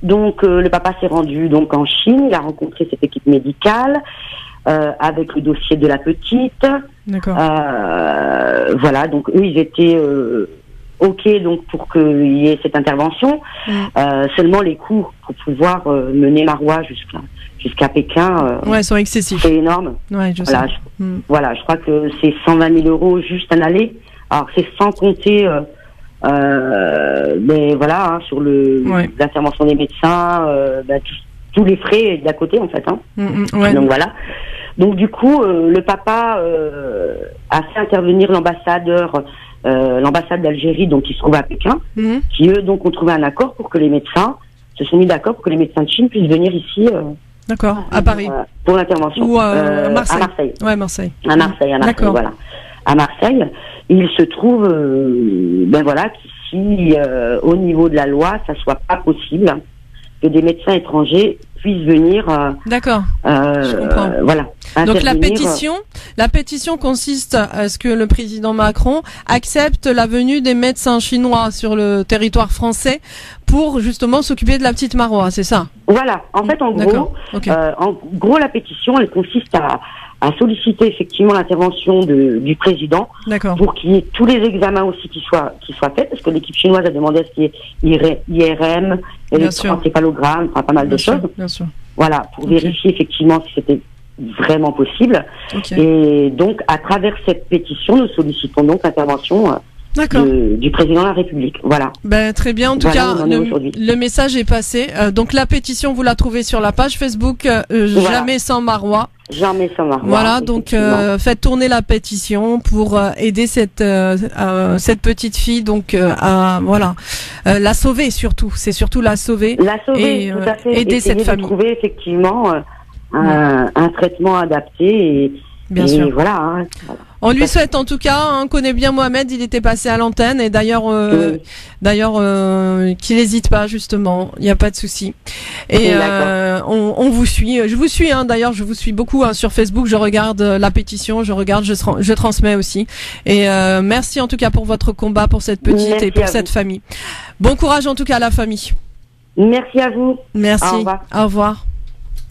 S7: Donc le papa s'est rendu donc en Chine, il a rencontré cette équipe médicale avec le dossier de la petite.
S2: D'accord.
S7: Voilà, donc eux ils étaient ok donc pour qu'il y ait cette intervention. Seulement les coûts pour pouvoir mener Marois jusqu'à Pékin,
S2: Ouais, ils sont excessifs.
S7: c'est énorme.
S2: Ouais, je
S7: Voilà,
S2: sais.
S7: voilà, je crois que c'est 120 000 euros juste un aller. Alors c'est sans compter, mais voilà, hein, sur
S2: Ouais.
S7: l'intervention des médecins, tous les frais d'à côté en fait. Hein.
S2: Ouais.
S7: Donc voilà. Donc du coup, le papa a fait intervenir l'ambassadeur, l'ambassade d'Algérie, donc qui se trouve à Pékin, qui eux donc ont trouvé un accord pour que les médecins se sont mis d'accord pour que les médecins de Chine puissent venir ici.
S2: D'accord. À Paris.
S7: Pour l'intervention.
S2: Ou à Marseille.
S7: À Marseille.
S2: Ouais, Marseille.
S7: À Marseille,
S2: D'accord.
S7: voilà. À Marseille, il se trouve, ben voilà, qu'ici, au niveau de la loi, ça soit pas possible que des médecins étrangers puissent venir.
S2: D'accord. Je comprends.
S7: Voilà.
S2: Donc
S7: intervenir,
S2: la pétition consiste à ce que le président Macron accepte la venue des médecins chinois sur le territoire français pour justement s'occuper de la petite Marois, c'est ça?
S7: Voilà. En fait,
S2: D'accord. Ok.
S7: en gros, la pétition, elle consiste à solliciter effectivement l'intervention du président
S2: D'accord.
S7: pour qu'il y ait tous les examens aussi qui soient faits, parce que l'équipe chinoise a demandé à ce qu'il y ait IRM, électroencéphalogramme, enfin pas mal de choses.
S2: Bien sûr.
S7: Voilà, pour vérifier effectivement si c'était vraiment possible.
S2: Ok.
S7: Et donc, à travers cette pétition, nous sollicitons donc l'intervention
S2: D'accord.
S7: du président de la République. Voilà.
S2: Ben, très bien. En tout
S7: Voilà,
S2: cas,
S7: on en est aujourd'hui.
S2: le message est passé. Donc, la pétition, vous la trouvez sur la page Facebook
S7: Voilà.
S2: Jamais sans Marois.
S7: Jamais sans Marois.
S2: Voilà, donc faites tourner la pétition pour aider cette petite fille, donc à la sauver surtout. C'est surtout la sauver.
S7: La sauver,
S2: et,
S7: tout à fait.
S2: aider
S7: Essayer
S2: cette famille.
S7: de trouver effectivement un traitement adapté
S2: Bien
S7: et
S2: sûr.
S7: voilà. Hein, voilà.
S2: On lui souhaite en tout cas, on connaît bien Mohamed, il était passé à l'antenne et d'ailleurs qu'il n'hésite pas justement, il n'y a pas de souci. Et on vous suit, je vous suis d'ailleurs, je vous suis beaucoup sur Facebook, je regarde la pétition, je transmets aussi. Et merci en tout cas pour votre combat pour cette petite
S7: Merci
S2: et pour
S7: à
S2: cette
S7: vous.
S2: famille. Bon courage en tout cas à la famille.
S7: Merci à vous.
S2: Merci.
S7: Au revoir.
S2: Au revoir.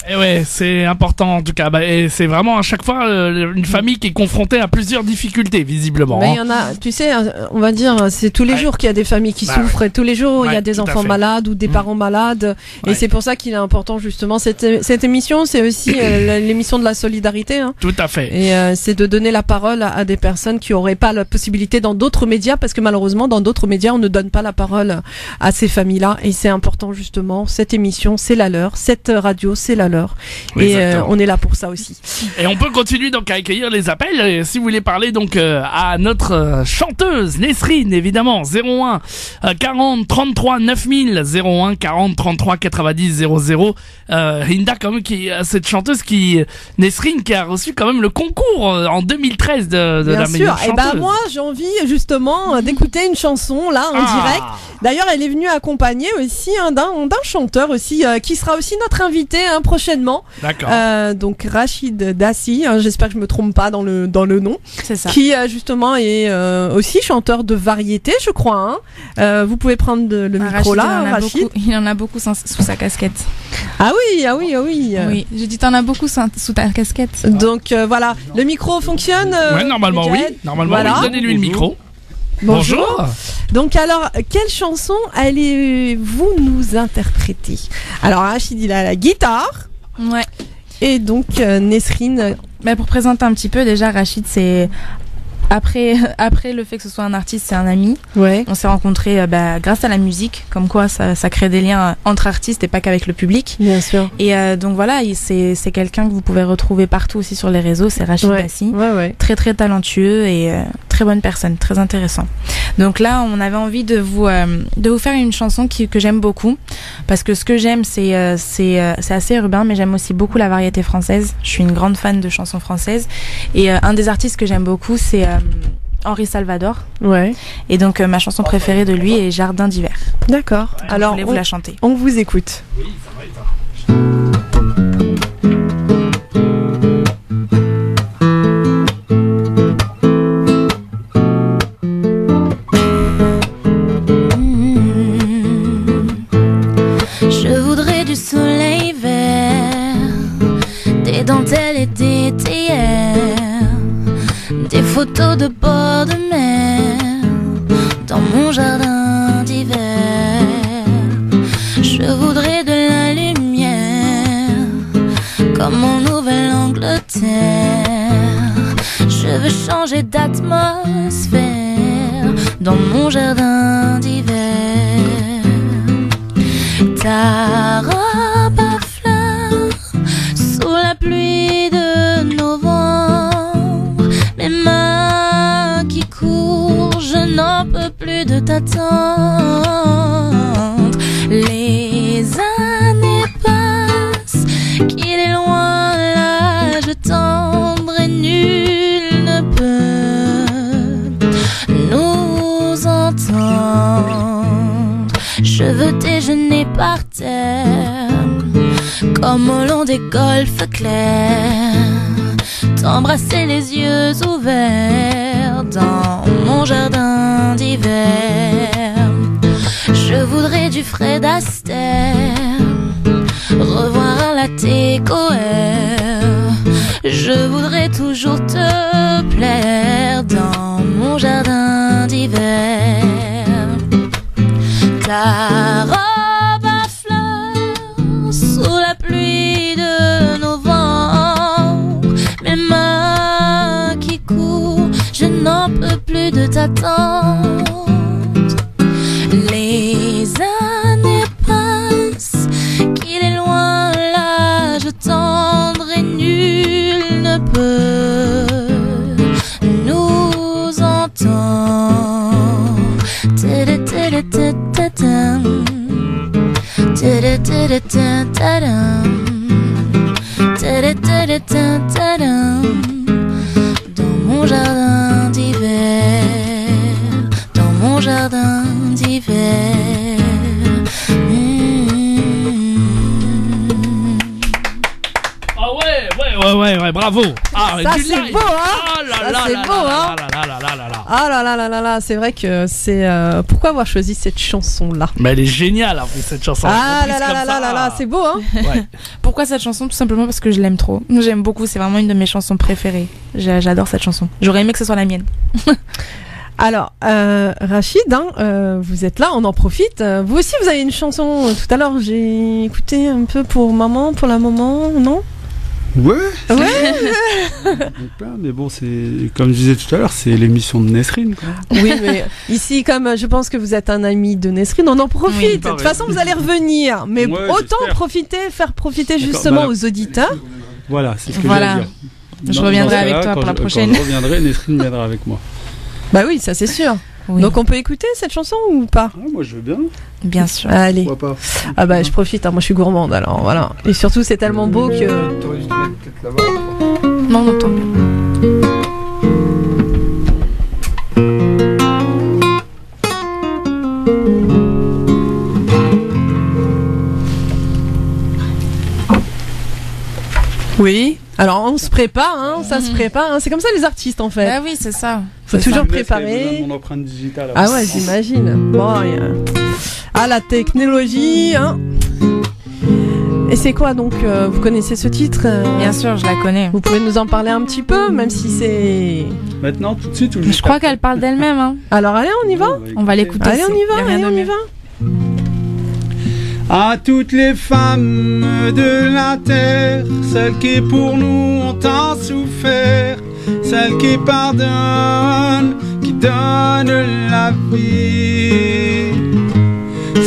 S3: Et ouais, c'est important en tout cas. Et c'est vraiment à chaque fois une famille qui est confrontée à plusieurs difficultés, visiblement.
S2: Mais il y en a, tu sais, on va dire, c'est tous les jours qu'il y a des familles qui souffrent et tous les jours il y a des
S3: tout à
S2: enfants
S3: fait.
S2: malades ou des parents malades.
S3: Ouais.
S2: Et c'est pour ça qu'il est important justement cette émission, c'est aussi l'émission de la solidarité. Hein.
S3: Tout à fait.
S2: Et c'est de donner la parole à des personnes qui auraient pas la possibilité dans d'autres médias, parce que malheureusement dans d'autres médias on ne donne pas la parole à ces familles-là. Et c'est important justement. Cette émission, c'est la leur. Cette radio, c'est la leur.
S3: Oui,
S2: Et
S3: exactement.
S2: on est là pour ça aussi.
S3: Et on peut continuer donc à accueillir les appels. Et si vous voulez parler donc à notre chanteuse Nesrine, évidemment, 01 40 33 9000, 01 40 33 90 00. Hinda quand même cette chanteuse Nesrine qui a reçu quand même le concours en 2013 de
S2: Bien
S3: la
S2: sûr.
S3: meilleure
S2: Et
S3: chanteuse.
S2: ben moi j'ai envie justement d'écouter une chanson là en direct. D'ailleurs elle est venue accompagnée aussi d'un chanteur aussi qui sera aussi notre invité prochainement.
S3: D'accord.
S2: Donc Rachid Dassi, j'espère que je me trompe pas dans le nom,
S5: C'est ça.
S2: qui justement est aussi chanteur de variété, je crois. Vous pouvez prendre le micro là, Rachid.
S5: Il en a beaucoup sous sa casquette.
S2: Ah oui.
S5: Oui, j'ai dit t'en as beaucoup sous ta casquette.
S2: Donc voilà, le micro fonctionne.
S3: Ouais, normalement
S2: Jared
S3: oui. Normalement
S2: Voilà.
S3: oui. Donnez-lui le micro.
S2: Bonjour. Donc alors, quelle chanson allez-vous nous interpréter? Alors Rachid il a la guitare
S5: Ouais.
S2: et donc Nesrine.
S5: Pour présenter un petit peu, déjà Rachid, c'est après le fait que ce soit un artiste, c'est un ami.
S2: Ouais.
S5: On s'est rencontrés grâce à la musique, comme quoi ça crée des liens entre artistes et pas qu'avec le public.
S2: Bien sûr.
S5: Et donc voilà, c'est quelqu'un que vous pouvez retrouver partout aussi sur les réseaux, c'est Rachid Dassi.
S2: Ouais.
S5: Très très talentueux et très bonne personne, très intéressant. Donc là, on avait envie de vous faire une chanson que j'aime beaucoup, parce que ce que j'aime c'est assez urbain, mais j'aime aussi beaucoup la variété française. Je suis une grande fan de chansons françaises et un des artistes que j'aime beaucoup c'est Henri Salvador.
S2: Ouais.
S5: Et donc ma chanson préférée de lui est Jardin d'hiver.
S2: D'accord.
S5: Donc,
S2: Alors
S5: je voulais vous la chanter.
S2: on vous écoute.
S6: dentelles et des théières, des photos de bord de mer dans mon jardin d'hiver. Je voudrais de la lumière comme en Nouvelle-Angleterre. Je veux changer d'atmosphère dans mon jardin d'hiver. Ta robe à fleurs sous la pluie de novembre, mes mains qui courent, je n'en peux plus de t'attendre. Les années passent, qu'il est loin l'âge tendre et nul ne peut nous entendre. Je veux déjeuner par terre comme au long des golfes clairs, t'embrasser les yeux ouverts dans mon jardin d'hiver. Je voudrais du Fred Astaire, revoir la TCOR. Je voudrais toujours te plaire dans mon jardin d'hiver. Ta robe à fleurs sous la pluie de novembre, mes mains qui courent, je n'en peux plus de t'attendre. Les années passent, qu'il est loin l'âge tendre et nul ne peut nous entendre. Dans mon jardin d'hiver, dans mon jardin d'hiver.
S3: Ah ouais, bravo. Ah,
S2: Ça,
S3: du
S2: c'est
S3: live.
S2: beau, hein.
S3: Ah là
S2: Ça,
S3: là
S2: c'est
S3: là
S2: beau,
S3: là
S2: hein.
S3: là là là là là là.
S2: Ah là là là là là, c'est vrai que c'est... pourquoi avoir choisi cette chanson-là?
S3: Mais elle est géniale en plus cette chanson.
S2: Ah là
S3: Reprise
S2: là
S3: comme
S2: là
S3: ça.
S2: là là là, c'est beau, hein.
S3: Ouais.
S5: Pourquoi cette chanson? Tout simplement parce que je l'aime trop. J'aime beaucoup, c'est vraiment une de mes chansons préférées. J'adore cette chanson. J'aurais aimé que ce soit la mienne.
S2: Alors, Rachid, hein, vous êtes là, on en profite. Vous aussi, vous avez une chanson. Tout à l'heure, j'ai écouté un peu pour maman, pour la maman, non?
S8: Ouais.
S2: Ouais.
S8: Donc là, mais bon, c'est comme je disais tout à l'heure, c'est l'émission de Nesrine, quoi.
S2: Oui, mais ici, comme je pense que vous êtes un ami de Nesrine, on en profite.
S5: Oui,
S2: De toute façon, vous allez revenir. Mais
S8: Ouais,
S2: autant
S8: j'espère.
S2: profiter, faire profiter
S8: D'accord,
S2: justement
S8: bah,
S2: aux auditeurs.
S8: Voilà, c'est ce que
S5: Voilà.
S8: j'allais dire.
S5: Je
S8: Dans
S5: reviendrai
S8: ce
S5: avec
S8: cas-là,
S5: toi pour la
S8: quand
S5: prochaine.
S8: je reviendrai, Nesrine viendra avec moi.
S2: Bah oui, ça c'est sûr.
S5: Oui,
S2: Donc on peut écouter cette chanson ou pas?
S8: Ah, moi, je veux bien.
S5: bien sûr.
S2: Allez.
S8: Pourquoi pas.
S2: Ah bah je profite, hein, moi je suis gourmande alors voilà. Et surtout c'est tellement beau que...
S5: Non, on entend bien.
S2: Oui. Alors on se prépare, hein, ça se prépare. Hein. C'est comme ça les artistes en fait.
S5: Bah oui, c'est ça.
S2: Faut
S5: C'est
S2: toujours
S5: ça.
S2: préparer.
S8: Mon empreinte digitale.
S2: Ah ouais, j'imagine. Bon, ah la technologie, hein. Et c'est quoi donc vous connaissez ce titre
S5: Bien sûr, je la connais.
S2: Vous pouvez nous en parler un petit peu, même si c'est...
S8: Maintenant, tout de suite, ou
S5: Je crois qu'elle parle d'elle-même. Hein.
S2: Alors allez, on y va.
S5: On va l'écouter.
S2: Allez, on y va,
S5: Y a rien
S2: allez,
S5: de
S2: on y
S5: mieux.
S2: va.
S8: À toutes les femmes de la terre, celles qui pour nous ont tant souffert, celles qui pardonnent, qui donnent la vie.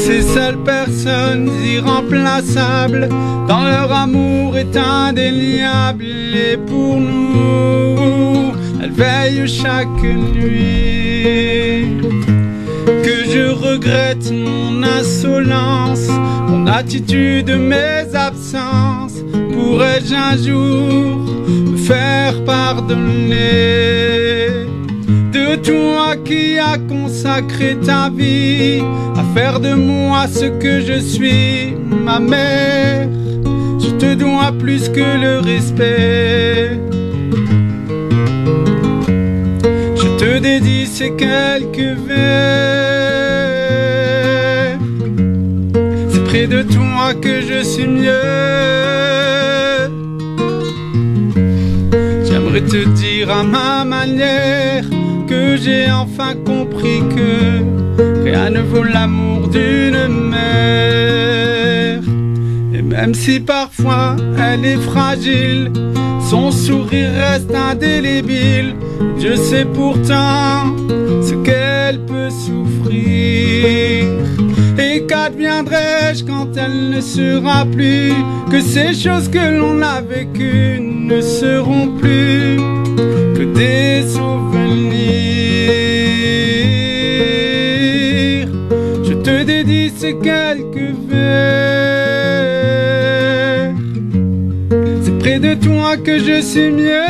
S8: Ces seules personnes irremplaçables, dans leur amour est indéniable. Et pour nous, elles veillent chaque nuit. Que je regrette mon insolence, mon attitude, mes absences. Pourrais-je un jour me faire pardonner de toi qui as consacré ta vie à faire de moi ce que je suis, ma mère? Je te dois plus que le respect. Je te dédie ces quelques vers. C'est près de toi que je suis mieux. J'aimerais te dire à ma manière que j'ai enfin compris que rien ne vaut l'amour d'une mère. Et même si parfois elle est fragile, son sourire reste indélébile. Je sais pourtant ce qu'elle peut souffrir. Et qu'adviendrai-je quand elle ne sera plus? Que ces choses que l'on a vécues ne seront plus que des souvenirs. Je te dédie ces quelques vers. C'est près de toi que je suis mieux.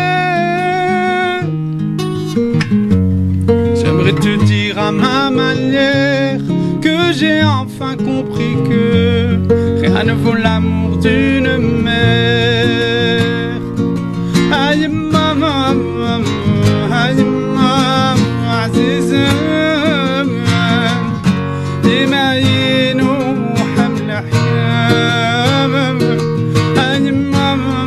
S8: J'aimerais te dire à ma manière que j'ai enfin compris que rien ne vaut l'amour d'une mère. Aïe maman, aïe maman, عزيزة يماينو حمل أحيام. أيي ماما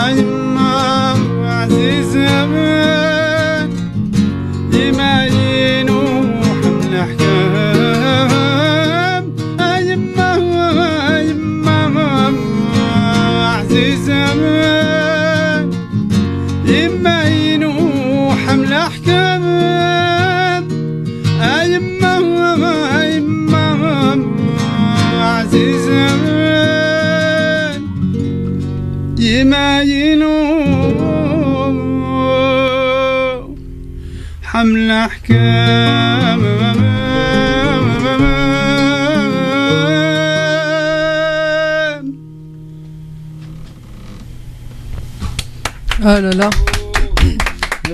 S8: أيي ماما عزيزة يماينو حمل أحيام. أيي ماما عزيزة يماينو حمل أحكام. أي ماما عزيزة يماينو حمل أحكام.
S2: Oh là là.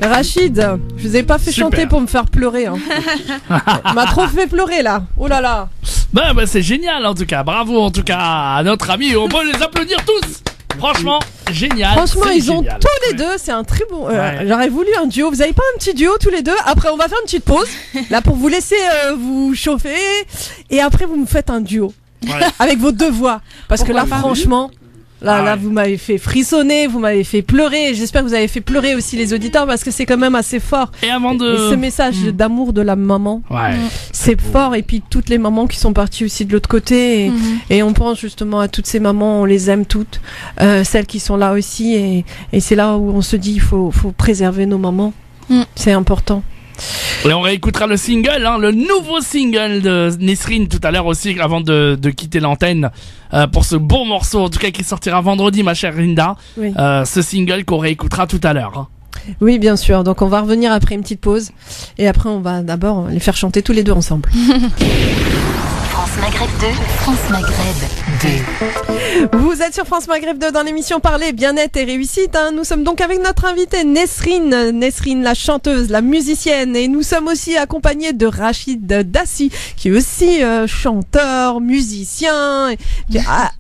S2: Rachid, je vous ai pas fait chanter pour me faire pleurer. Hein. M'a trop fait pleurer là. Oh là là.
S3: Bah c'est génial en tout cas. Bravo en tout cas à notre ami. On peut les applaudir tous. Franchement, génial.
S2: Franchement, ils ont
S3: génial.
S2: tous les deux. C'est un très bon. J'aurais voulu un duo. Vous avez pas un petit duo tous les deux? Après, on va faire une petite pause là pour vous laisser vous chauffer. Et après, vous me faites un duo avec vos deux voix. Parce que là, franchement. Là, vous m'avez fait frissonner, vous m'avez fait pleurer. J'espère que vous avez fait pleurer aussi les auditeurs parce que c'est quand même assez fort.
S3: Et avant de...
S2: Et ce message d'amour de la maman, c'est fort. Et puis toutes les mamans qui sont parties aussi de l'autre côté. Et on pense justement à toutes ces mamans, on les aime toutes. Celles qui sont là aussi. Et c'est là où on se dit, il faut préserver nos mamans. C'est important.
S3: Et on réécoutera le single, hein, le nouveau single de Nesrine tout à l'heure aussi, avant de quitter l'antenne, pour ce beau morceau, en tout cas qui sortira vendredi, ma chère Linda.
S2: Oui.
S3: Ce single qu'on réécoutera tout à l'heure. Hein.
S2: Oui, bien sûr. Donc on va revenir après une petite pause. Et après, on va d'abord les faire chanter tous les deux ensemble.
S1: France Maghreb 2, France Maghreb 2.
S2: Vous êtes sur France Maghreb 2 dans l'émission Parler, bien-être et réussite. Hein. Nous sommes donc avec notre invitée Nesrine, la chanteuse, la musicienne. Et nous sommes aussi accompagnés de Rachid Dassi, qui est aussi chanteur, musicien. Et,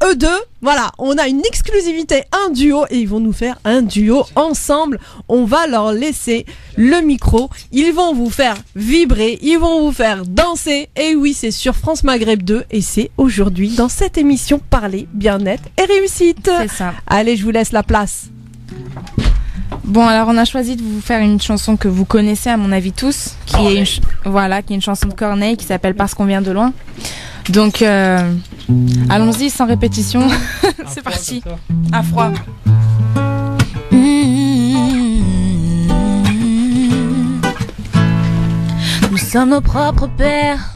S2: eux deux, voilà, on a une exclusivité, un duo. Et ils vont nous faire un duo ensemble. On va leur laisser le micro. Ils vont vous faire vibrer, ils vont vous faire danser. Et oui, c'est sur France Maghreb 2 et c'est aujourd'hui dans cette émission Parler, bien-être et réussite.
S5: C'est ça.
S2: Allez, je vous laisse la place.
S5: Bon, alors on a choisi de vous faire une chanson que vous connaissez à mon avis tous, qui est qui est une chanson de Corneille qui s'appelle Parce qu'on vient de loin. Donc allons-y sans répétition. C'est parti. À froid.
S6: Nous sommes nos propres pères,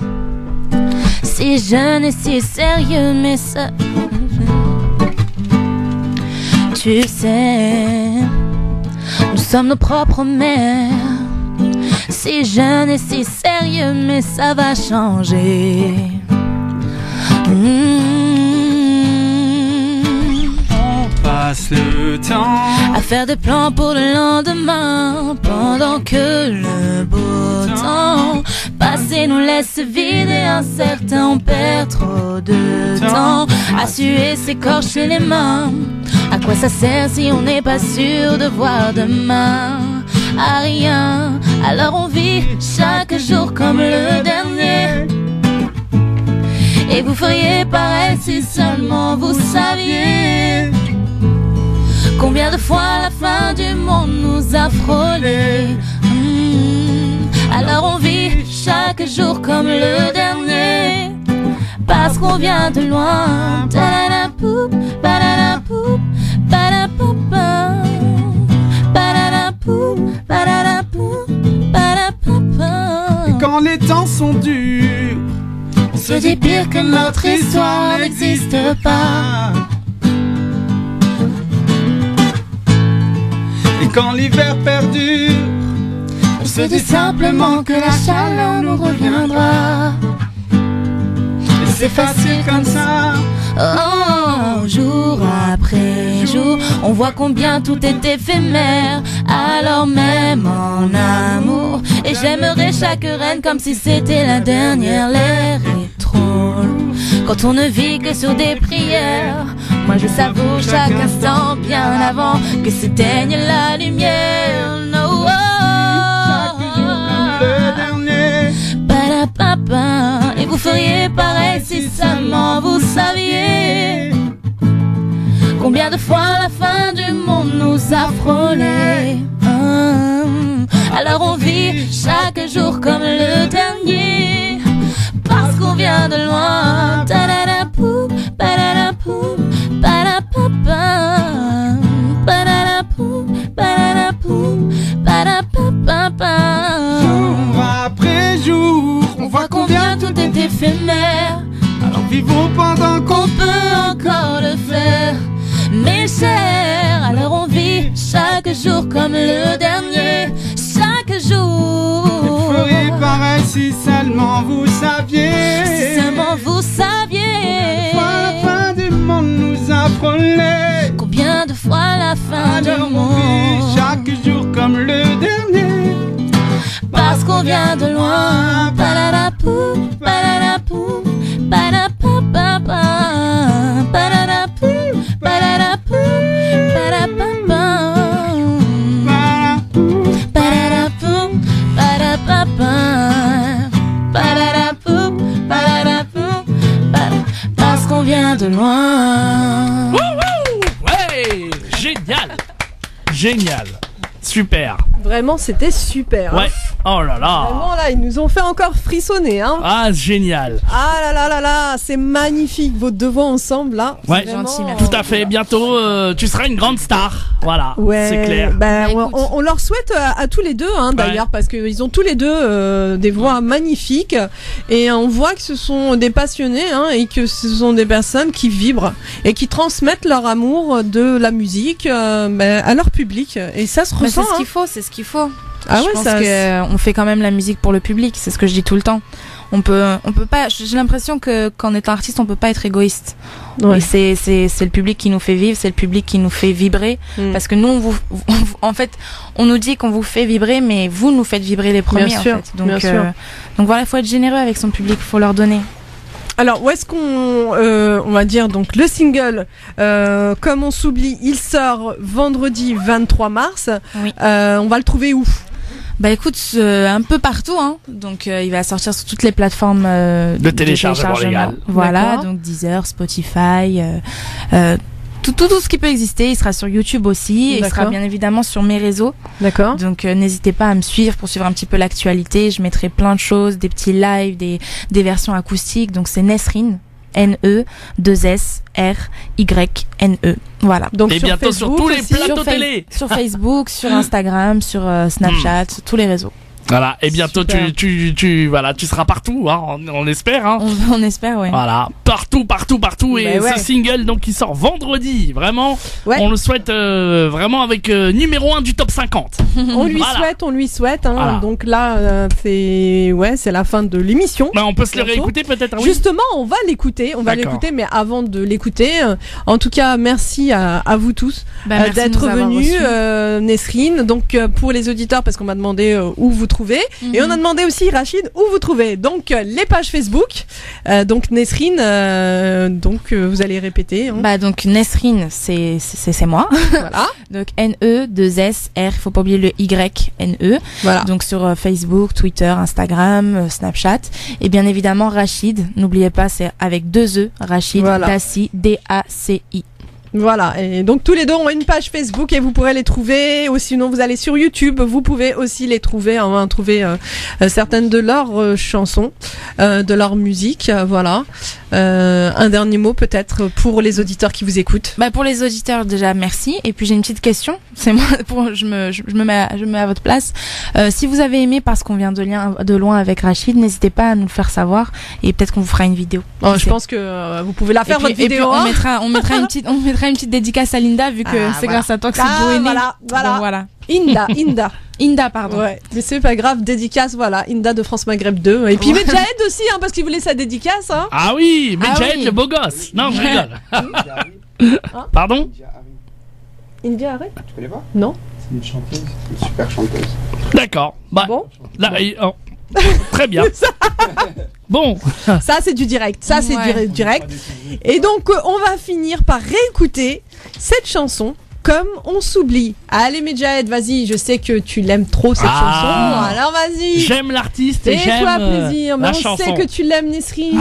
S6: si jeunes et si sérieux, mais ça, tu sais, nous sommes nos propres mères, si jeunes et si sérieux, mais ça va changer.
S8: Passe le temps
S6: à faire des plans pour le lendemain, pendant que le beau temps passé nous laisse vide et incertain. On perd trop de temps à suer, s'écorcher les mains. À quoi ça sert si on n'est pas sûr de voir demain? À rien, alors on vit chaque jour comme le dernier. Et vous feriez pareil si seulement vous saviez Combien de fois la fin du monde nous a frôlés. Alors on vit chaque jour comme le dernier, parce qu'on vient de loin. Ta-da-da-poup, ba-da-da-poup, ba-da-pa-pa. Ba-da-da-poup, ba-da-da-poup, ba-da-pa-pa.
S8: Et quand les temps sont durs,
S6: on se dit pire que notre histoire n'existe pas.
S8: Et quand l'hiver perdure,
S6: on se dit simplement que la chaleur nous reviendra.
S8: Et c'est facile comme ça.
S6: Oh, jour après jour, on voit combien tout est éphémère. Alors même en amour, et j'aimerais chaque reine comme si c'était la dernière. L'air est trop lourd quand on ne vit que sur des prières. Moi je savoure chaque instant bien avant que s'éteigne la lumière. No,
S8: Le dernier.
S6: Ba-da-ba-ba. Et vous feriez pareil si seulement vous saviez combien de fois la fin du monde nous a frôlés. Alors on vit chaque jour comme le dernier, parce qu'on vient de loin. Ta-da-da-pou, ba-da-da-pou, ba-da-pa-pa. Ba-da-da-pou, ba-da-da-pou, ba-da-pa-pa-pa.
S8: Jour après jour,
S6: On voit combien tout est éphémère.
S8: alors vivons pendant qu'on
S6: On peut encore le faire, mes chers. Alors on vit chaque jour comme le dernier. Chaque jour.
S8: Vous feriez pareil si seulement vous saviez.
S6: Si seulement vous saviez
S8: La fin du monde nous a frôlés.
S6: combien de fois la fin
S8: Alors
S6: du
S8: on vit
S6: monde,
S8: chaque jour comme le dernier.
S6: parce qu'on vient de loin. Ba-da-da-pou, ba-da-da-pou, ba-da-pa-pa-pa. Ba-da-da-pou, ba-da-da-pou, ba-da-pa-pa. Ba-da-da-pou, ba-da-pa-pa. Ba-da-da-pou, ba-da-da-pou, ba-da- parce qu'on vient de loin.
S3: Wouhou! Ouais, génial, super.
S2: Vraiment, c'était super.
S3: Ouais. Oh là là.
S2: Vraiment, là, ils nous ont fait encore frissonner, hein.
S3: Ah, génial.
S2: Ah là là là là, c'est magnifique, vos deux voix ensemble, là.
S3: Ouais,
S2: Vraiment,
S5: gentil, merci.
S3: tout à fait. Bientôt, tu seras une grande star. Voilà,
S2: Ouais,
S3: c'est clair.
S2: bah,
S5: Bah, écoute.
S2: on leur souhaite à tous les deux, hein, d'ailleurs, parce qu'ils ont tous les deux des voix magnifiques, et on voit que ce sont des passionnés, hein, et que ce sont des personnes qui vibrent et qui transmettent leur amour de la musique à leur public, et ça se
S5: Mais
S2: ressent.
S5: c'est ce qu'il faut, c'est ce qu'il faut.
S2: Ah
S5: Je
S2: ouais,
S5: pense
S2: ça.
S5: que on fait quand même la musique pour le public, c'est ce que je dis tout le temps. On peut pas. J'ai l'impression que qu'en étant artiste, on peut pas être égoïste.
S2: Ouais.
S5: Et c'est le public qui nous fait vivre, c'est le public qui nous fait vibrer.
S2: Mm.
S5: Parce que nous, en fait, on nous dit qu'on vous fait vibrer, mais vous nous faites vibrer les premiers.
S2: Bien sûr,
S5: en fait. Donc,
S2: bien sûr.
S5: donc voilà, il faut être généreux avec son public, faut leur donner.
S2: Alors, où est-ce qu'on, on va dire, donc le single, comme on s'oublie, il sort vendredi 23 mars.
S5: Oui.
S2: On va le trouver où?
S5: Bah écoute, un peu partout, hein. Donc il va sortir sur toutes les plateformes
S3: De téléchargement légal.
S5: Voilà,
S2: D'accord.
S5: donc Deezer, Spotify, tout ce qui peut exister. Il sera sur YouTube aussi, et il sera
S2: D'accord.
S5: bien évidemment sur mes réseaux.
S2: D'accord.
S5: Donc n'hésitez pas à me suivre pour suivre un petit peu l'actualité. Je mettrai plein de choses, des petits lives, des versions acoustiques. Donc c'est Nesrine, N-E-2-S-R-Y-N-E. Voilà.
S2: Donc
S3: Et
S2: sur
S3: bientôt sur
S2: Facebook
S3: tous les
S2: aussi.
S3: plateaux télé.
S5: Sur Facebook, sur Instagram, sur Snapchat, sur tous les réseaux.
S3: Voilà, et bientôt
S2: Super.
S3: tu seras partout, hein, on espère, hein.
S5: On espère, ouais.
S3: Voilà, partout, et
S2: Mais ouais.
S3: ce single donc qui sort vendredi, vraiment,
S2: Ouais.
S3: on le souhaite vraiment avec numéro 1 du top 50.
S2: On lui
S3: Voilà.
S2: souhaite, hein.
S3: Voilà.
S2: Donc là, c'est la fin de l'émission.
S3: Bah, on peut se le
S2: Bientôt.
S3: réécouter peut-être, hein, oui.
S2: Justement, on va l'écouter,
S3: D'accord.
S2: mais avant de l'écouter, en tout cas, merci à vous tous
S5: Bah, merci de
S2: d'être
S5: nous avoir
S2: venus,
S5: reçus.
S2: Nesrine. Donc pour les auditeurs, parce qu'on m'a demandé où vous trouvez, et on a demandé aussi Rachid où vous trouvez. Donc les pages Facebook, donc Nesrine, vous allez répéter. Hein.
S5: Bah donc Nesrine, c'est moi.
S2: Voilà,
S5: Donc N-E-2-S-R, il faut pas oublier le Y-N-E.
S2: voilà.
S5: Donc sur Facebook, Twitter, Instagram, Snapchat. Et bien évidemment Rachid, n'oubliez pas, c'est avec 2 E, Rachid,
S2: Voilà.
S5: Daci, D-A-C-I.
S2: Voilà, et donc tous les deux ont une page Facebook et vous pourrez les trouver, ou sinon vous allez sur YouTube, vous pouvez aussi les trouver, trouver certaines de leurs chansons, de leur musique, voilà. Un dernier mot peut-être pour les auditeurs qui vous écoutent.
S5: Bah pour les auditeurs déjà merci, et puis j'ai une petite question, c'est moi, je me mets à votre place. Si vous avez aimé Parce qu'on vient de loin avec Rachid, n'hésitez pas à nous le faire savoir et peut-être qu'on vous fera une vidéo.
S2: Je pense que vous pouvez la faire votre vidéo.
S5: Et puis on mettra une petite dédicace à Linda vu que c'est grâce à toi que c'est beau et né.
S2: Voilà. Inda, pardon. Ouais, mais c'est pas grave, dédicace, voilà, Inda de France Maghreb 2. Et puis Medjahed aussi, parce qu'il voulait sa dédicace. Hein.
S3: Ah oui, Medjahed, le beau gosse. Non, je rigole. Pardon
S2: India Arrête.
S8: Tu connais pas?
S2: Non.
S8: C'est une chanteuse, une super chanteuse.
S3: D'accord. Bah,
S2: bon.
S3: Là, très bien. Bon.
S2: Ça, c'est du direct. Ça, c'est du direct. Et donc, on va finir par réécouter cette chanson. Comme on s'oublie. Allez Medjahed, vas-y, je sais que tu l'aimes trop cette chanson. Alors vas-y.
S3: J'aime l'artiste et j'aime
S2: fais-toi plaisir. Mais
S3: la
S2: on
S3: chanson.
S2: sait que tu l'aimes, Nesrine.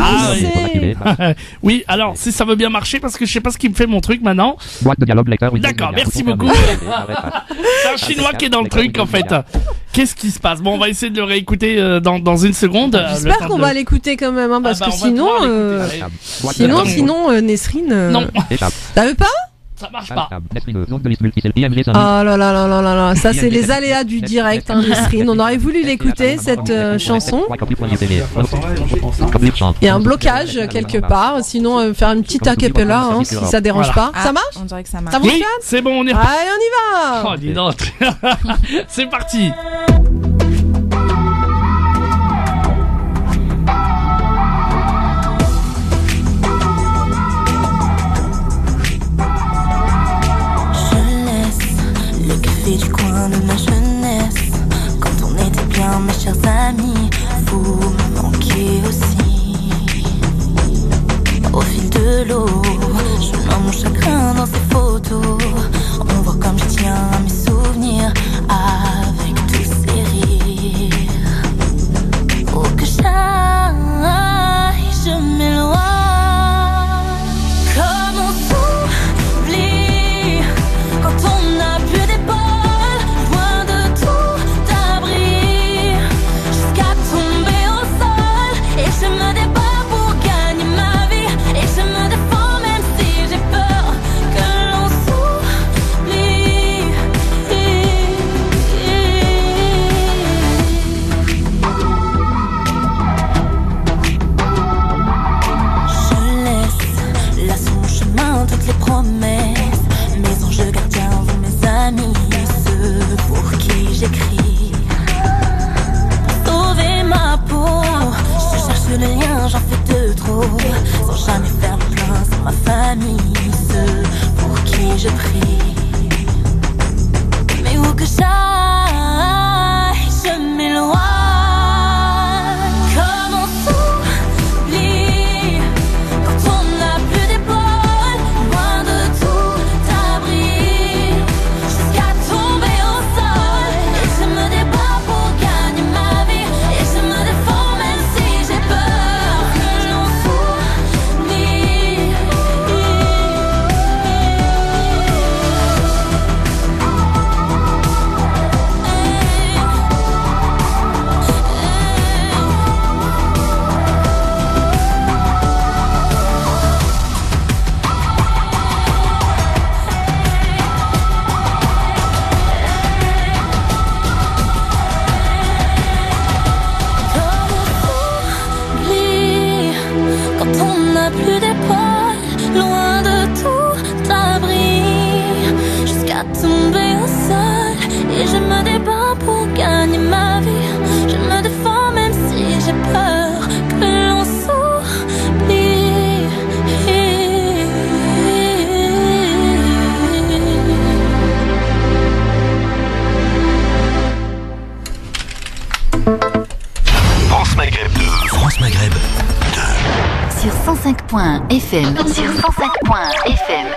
S3: Oui, alors si ça veut bien marcher, parce que je sais pas ce qui me fait mon truc maintenant.
S9: Boîte de dialogue lecteur.
S3: D'accord, merci beaucoup. C'est un chinois qui est dans le truc en fait. Qu'est-ce qui se passe? Bon, on va essayer de le réécouter dans une seconde.
S2: J'espère qu'on va l'écouter quand même, parce que sinon, Nesrine.
S3: Non.
S2: Ça veut pas?
S3: Ça marche pas.
S2: Oh là là là là là là, ça c'est les aléas du direct, Nesrine. On aurait voulu l'écouter cette chanson. Il y a un blocage quelque part. Sinon, faire une petite a cappella, si ça dérange pas. Ça marche?
S5: On dirait que ça marche.
S2: Ça fonctionne?
S3: Oui, c'est bon, on est
S2: Allez, on y va.
S3: Oh, dis donc. C'est parti.
S6: Du coin de ma jeunesse, quand on était bien, mes chers amis, vous me manquez aussi. Au fil de l'eau, je nomme mon chagrin dans ces photos. On voit comme je tiens à mes souvenirs avec tous ces rires. Oh que j'aille, je m'éloigne. Comme on s'oublie quand on n'a plus d'épaule. Je me débat pour gagner ma vie et je me défends même si j'ai peur que l'on s'oublie. Je laisse là sur mon chemin toutes les promesses, mes anges gardiens, vous mes amis, ceux pour qui j'écris. Pour sauver ma peau, le lien, j'en fais de trop, sans jamais faire le plein sans ma famille, ceux pour qui je prie. Mais où que j'aille, je m'éloigne. Comme on s'oublie quand on n'a plus d'épaule, loin de tout abri, jusqu'à tomber au sol. Et je me débat pour gagner ma vie, et je me défends même si j'ai peur. Plus d'épaule, loin de tout abri, jusqu'à tomber au sol. Et je me débat pour gagner ma vie. Je me défends même si j'ai peur que l'on s'oublie.
S10: France Maghreb 2. France Maghreb 2.
S1: Sur 105.1 FM,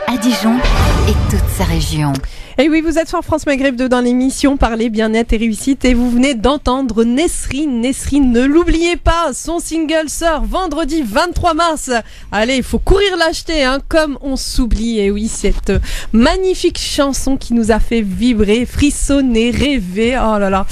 S1: à Dijon et toute sa région.
S2: Et oui, vous êtes sur France Maghreb 2 dans l'émission Parler bien-être et réussite et vous venez d'entendre Nesrine. Nesrine, ne l'oubliez pas, son single sort vendredi 23 mars. Allez, il faut courir l'acheter, hein, comme on s'oublie. Et oui, cette magnifique chanson qui nous a fait vibrer, frissonner, rêver. Oh là là,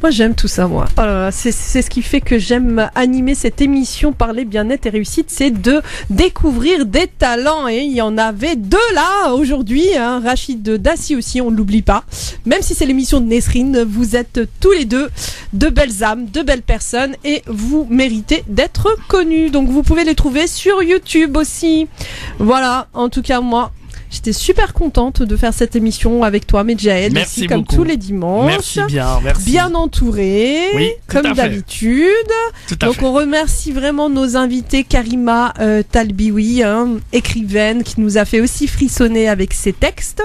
S2: moi j'aime tout ça, moi. Oh là là, c'est ce qui fait que j'aime animer cette émission Parler bien-être et réussite, c'est de découvrir des talents. Et il y en avait deux là aujourd'hui, hein, Rachid Dassi aussi. On ne l'oublie pas. Même si c'est l'émission de Nesrine, vous êtes tous les deux de belles âmes, de belles personnes et vous méritez d'être connus. Donc vous pouvez les trouver sur YouTube aussi. Voilà, en tout cas moi, j'étais super contente de faire cette émission avec toi, Medjahed.
S3: Merci
S2: aussi, comme
S3: beaucoup.
S2: tous les dimanches.
S3: Merci bien, merci.
S2: Bien entouré,
S3: Oui, tout à
S2: comme
S3: fait.
S2: d'habitude.
S3: Tout à
S2: Donc
S3: fait.
S2: on remercie vraiment nos invités, Karima Talbioui, hein, écrivaine, qui nous a fait aussi frissonner avec ses textes.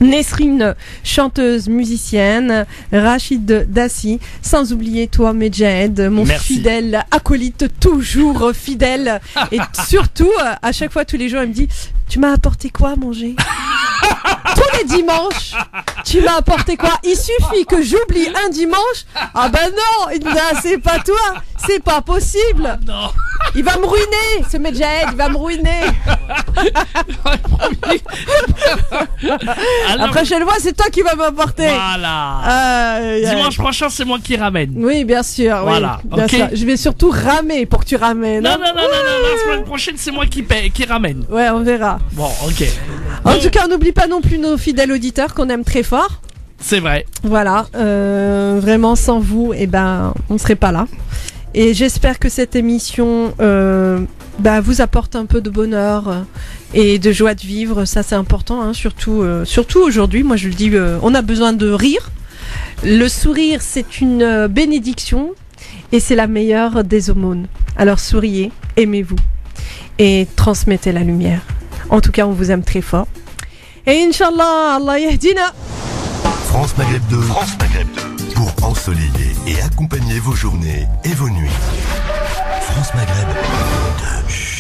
S2: Nesrine, chanteuse, musicienne, Rachid Dassi, sans oublier toi, Medjahed, mon
S3: Merci.
S2: fidèle acolyte, toujours fidèle. Et surtout, à chaque fois, tous les jours, il me dit, tu m'as apporté quoi à manger? Tous les dimanches, tu m'as apporté quoi? Il suffit que j'oublie un dimanche. Ah bah non, il me dit, ah, c'est pas toi, c'est pas possible.
S3: Non.
S2: Il va me ruiner, ce Medjahed, il va me ruiner.
S3: Alors,
S2: La prochaine fois, c'est toi qui vas m'apporter.
S3: voilà. Dimanche prochain, c'est moi qui ramène.
S2: Oui, bien sûr.
S3: Voilà,
S2: oui, bien
S3: ok.
S2: sûr. Je vais surtout ramer pour que tu ramènes.
S3: Non,
S2: hein.
S3: non, non, non, non, la semaine prochaine, c'est moi qui paie, qui ramène.
S2: Ouais, on verra.
S3: Bon, ok.
S2: En
S3: Bon,
S2: tout cas, on n'oublie pas non plus nos fidèles auditeurs qu'on aime très fort.
S3: c'est vrai.
S2: Voilà, vraiment sans vous, eh ben, on serait pas là. Et j'espère que cette émission vous apporte un peu de bonheur et de joie de vivre. Ça, c'est important, hein, surtout aujourd'hui. Moi, je le dis, on a besoin de rire. Le sourire, c'est une bénédiction et c'est la meilleure des aumônes. Alors souriez, aimez-vous et transmettez la lumière. En tout cas, on vous aime très fort. Et Inch'Allah, Allah yahdina.
S10: France Maghreb 2. France Maghreb 2. Pour ensoleiller et accompagner vos journées et vos nuits. France Maghreb 2.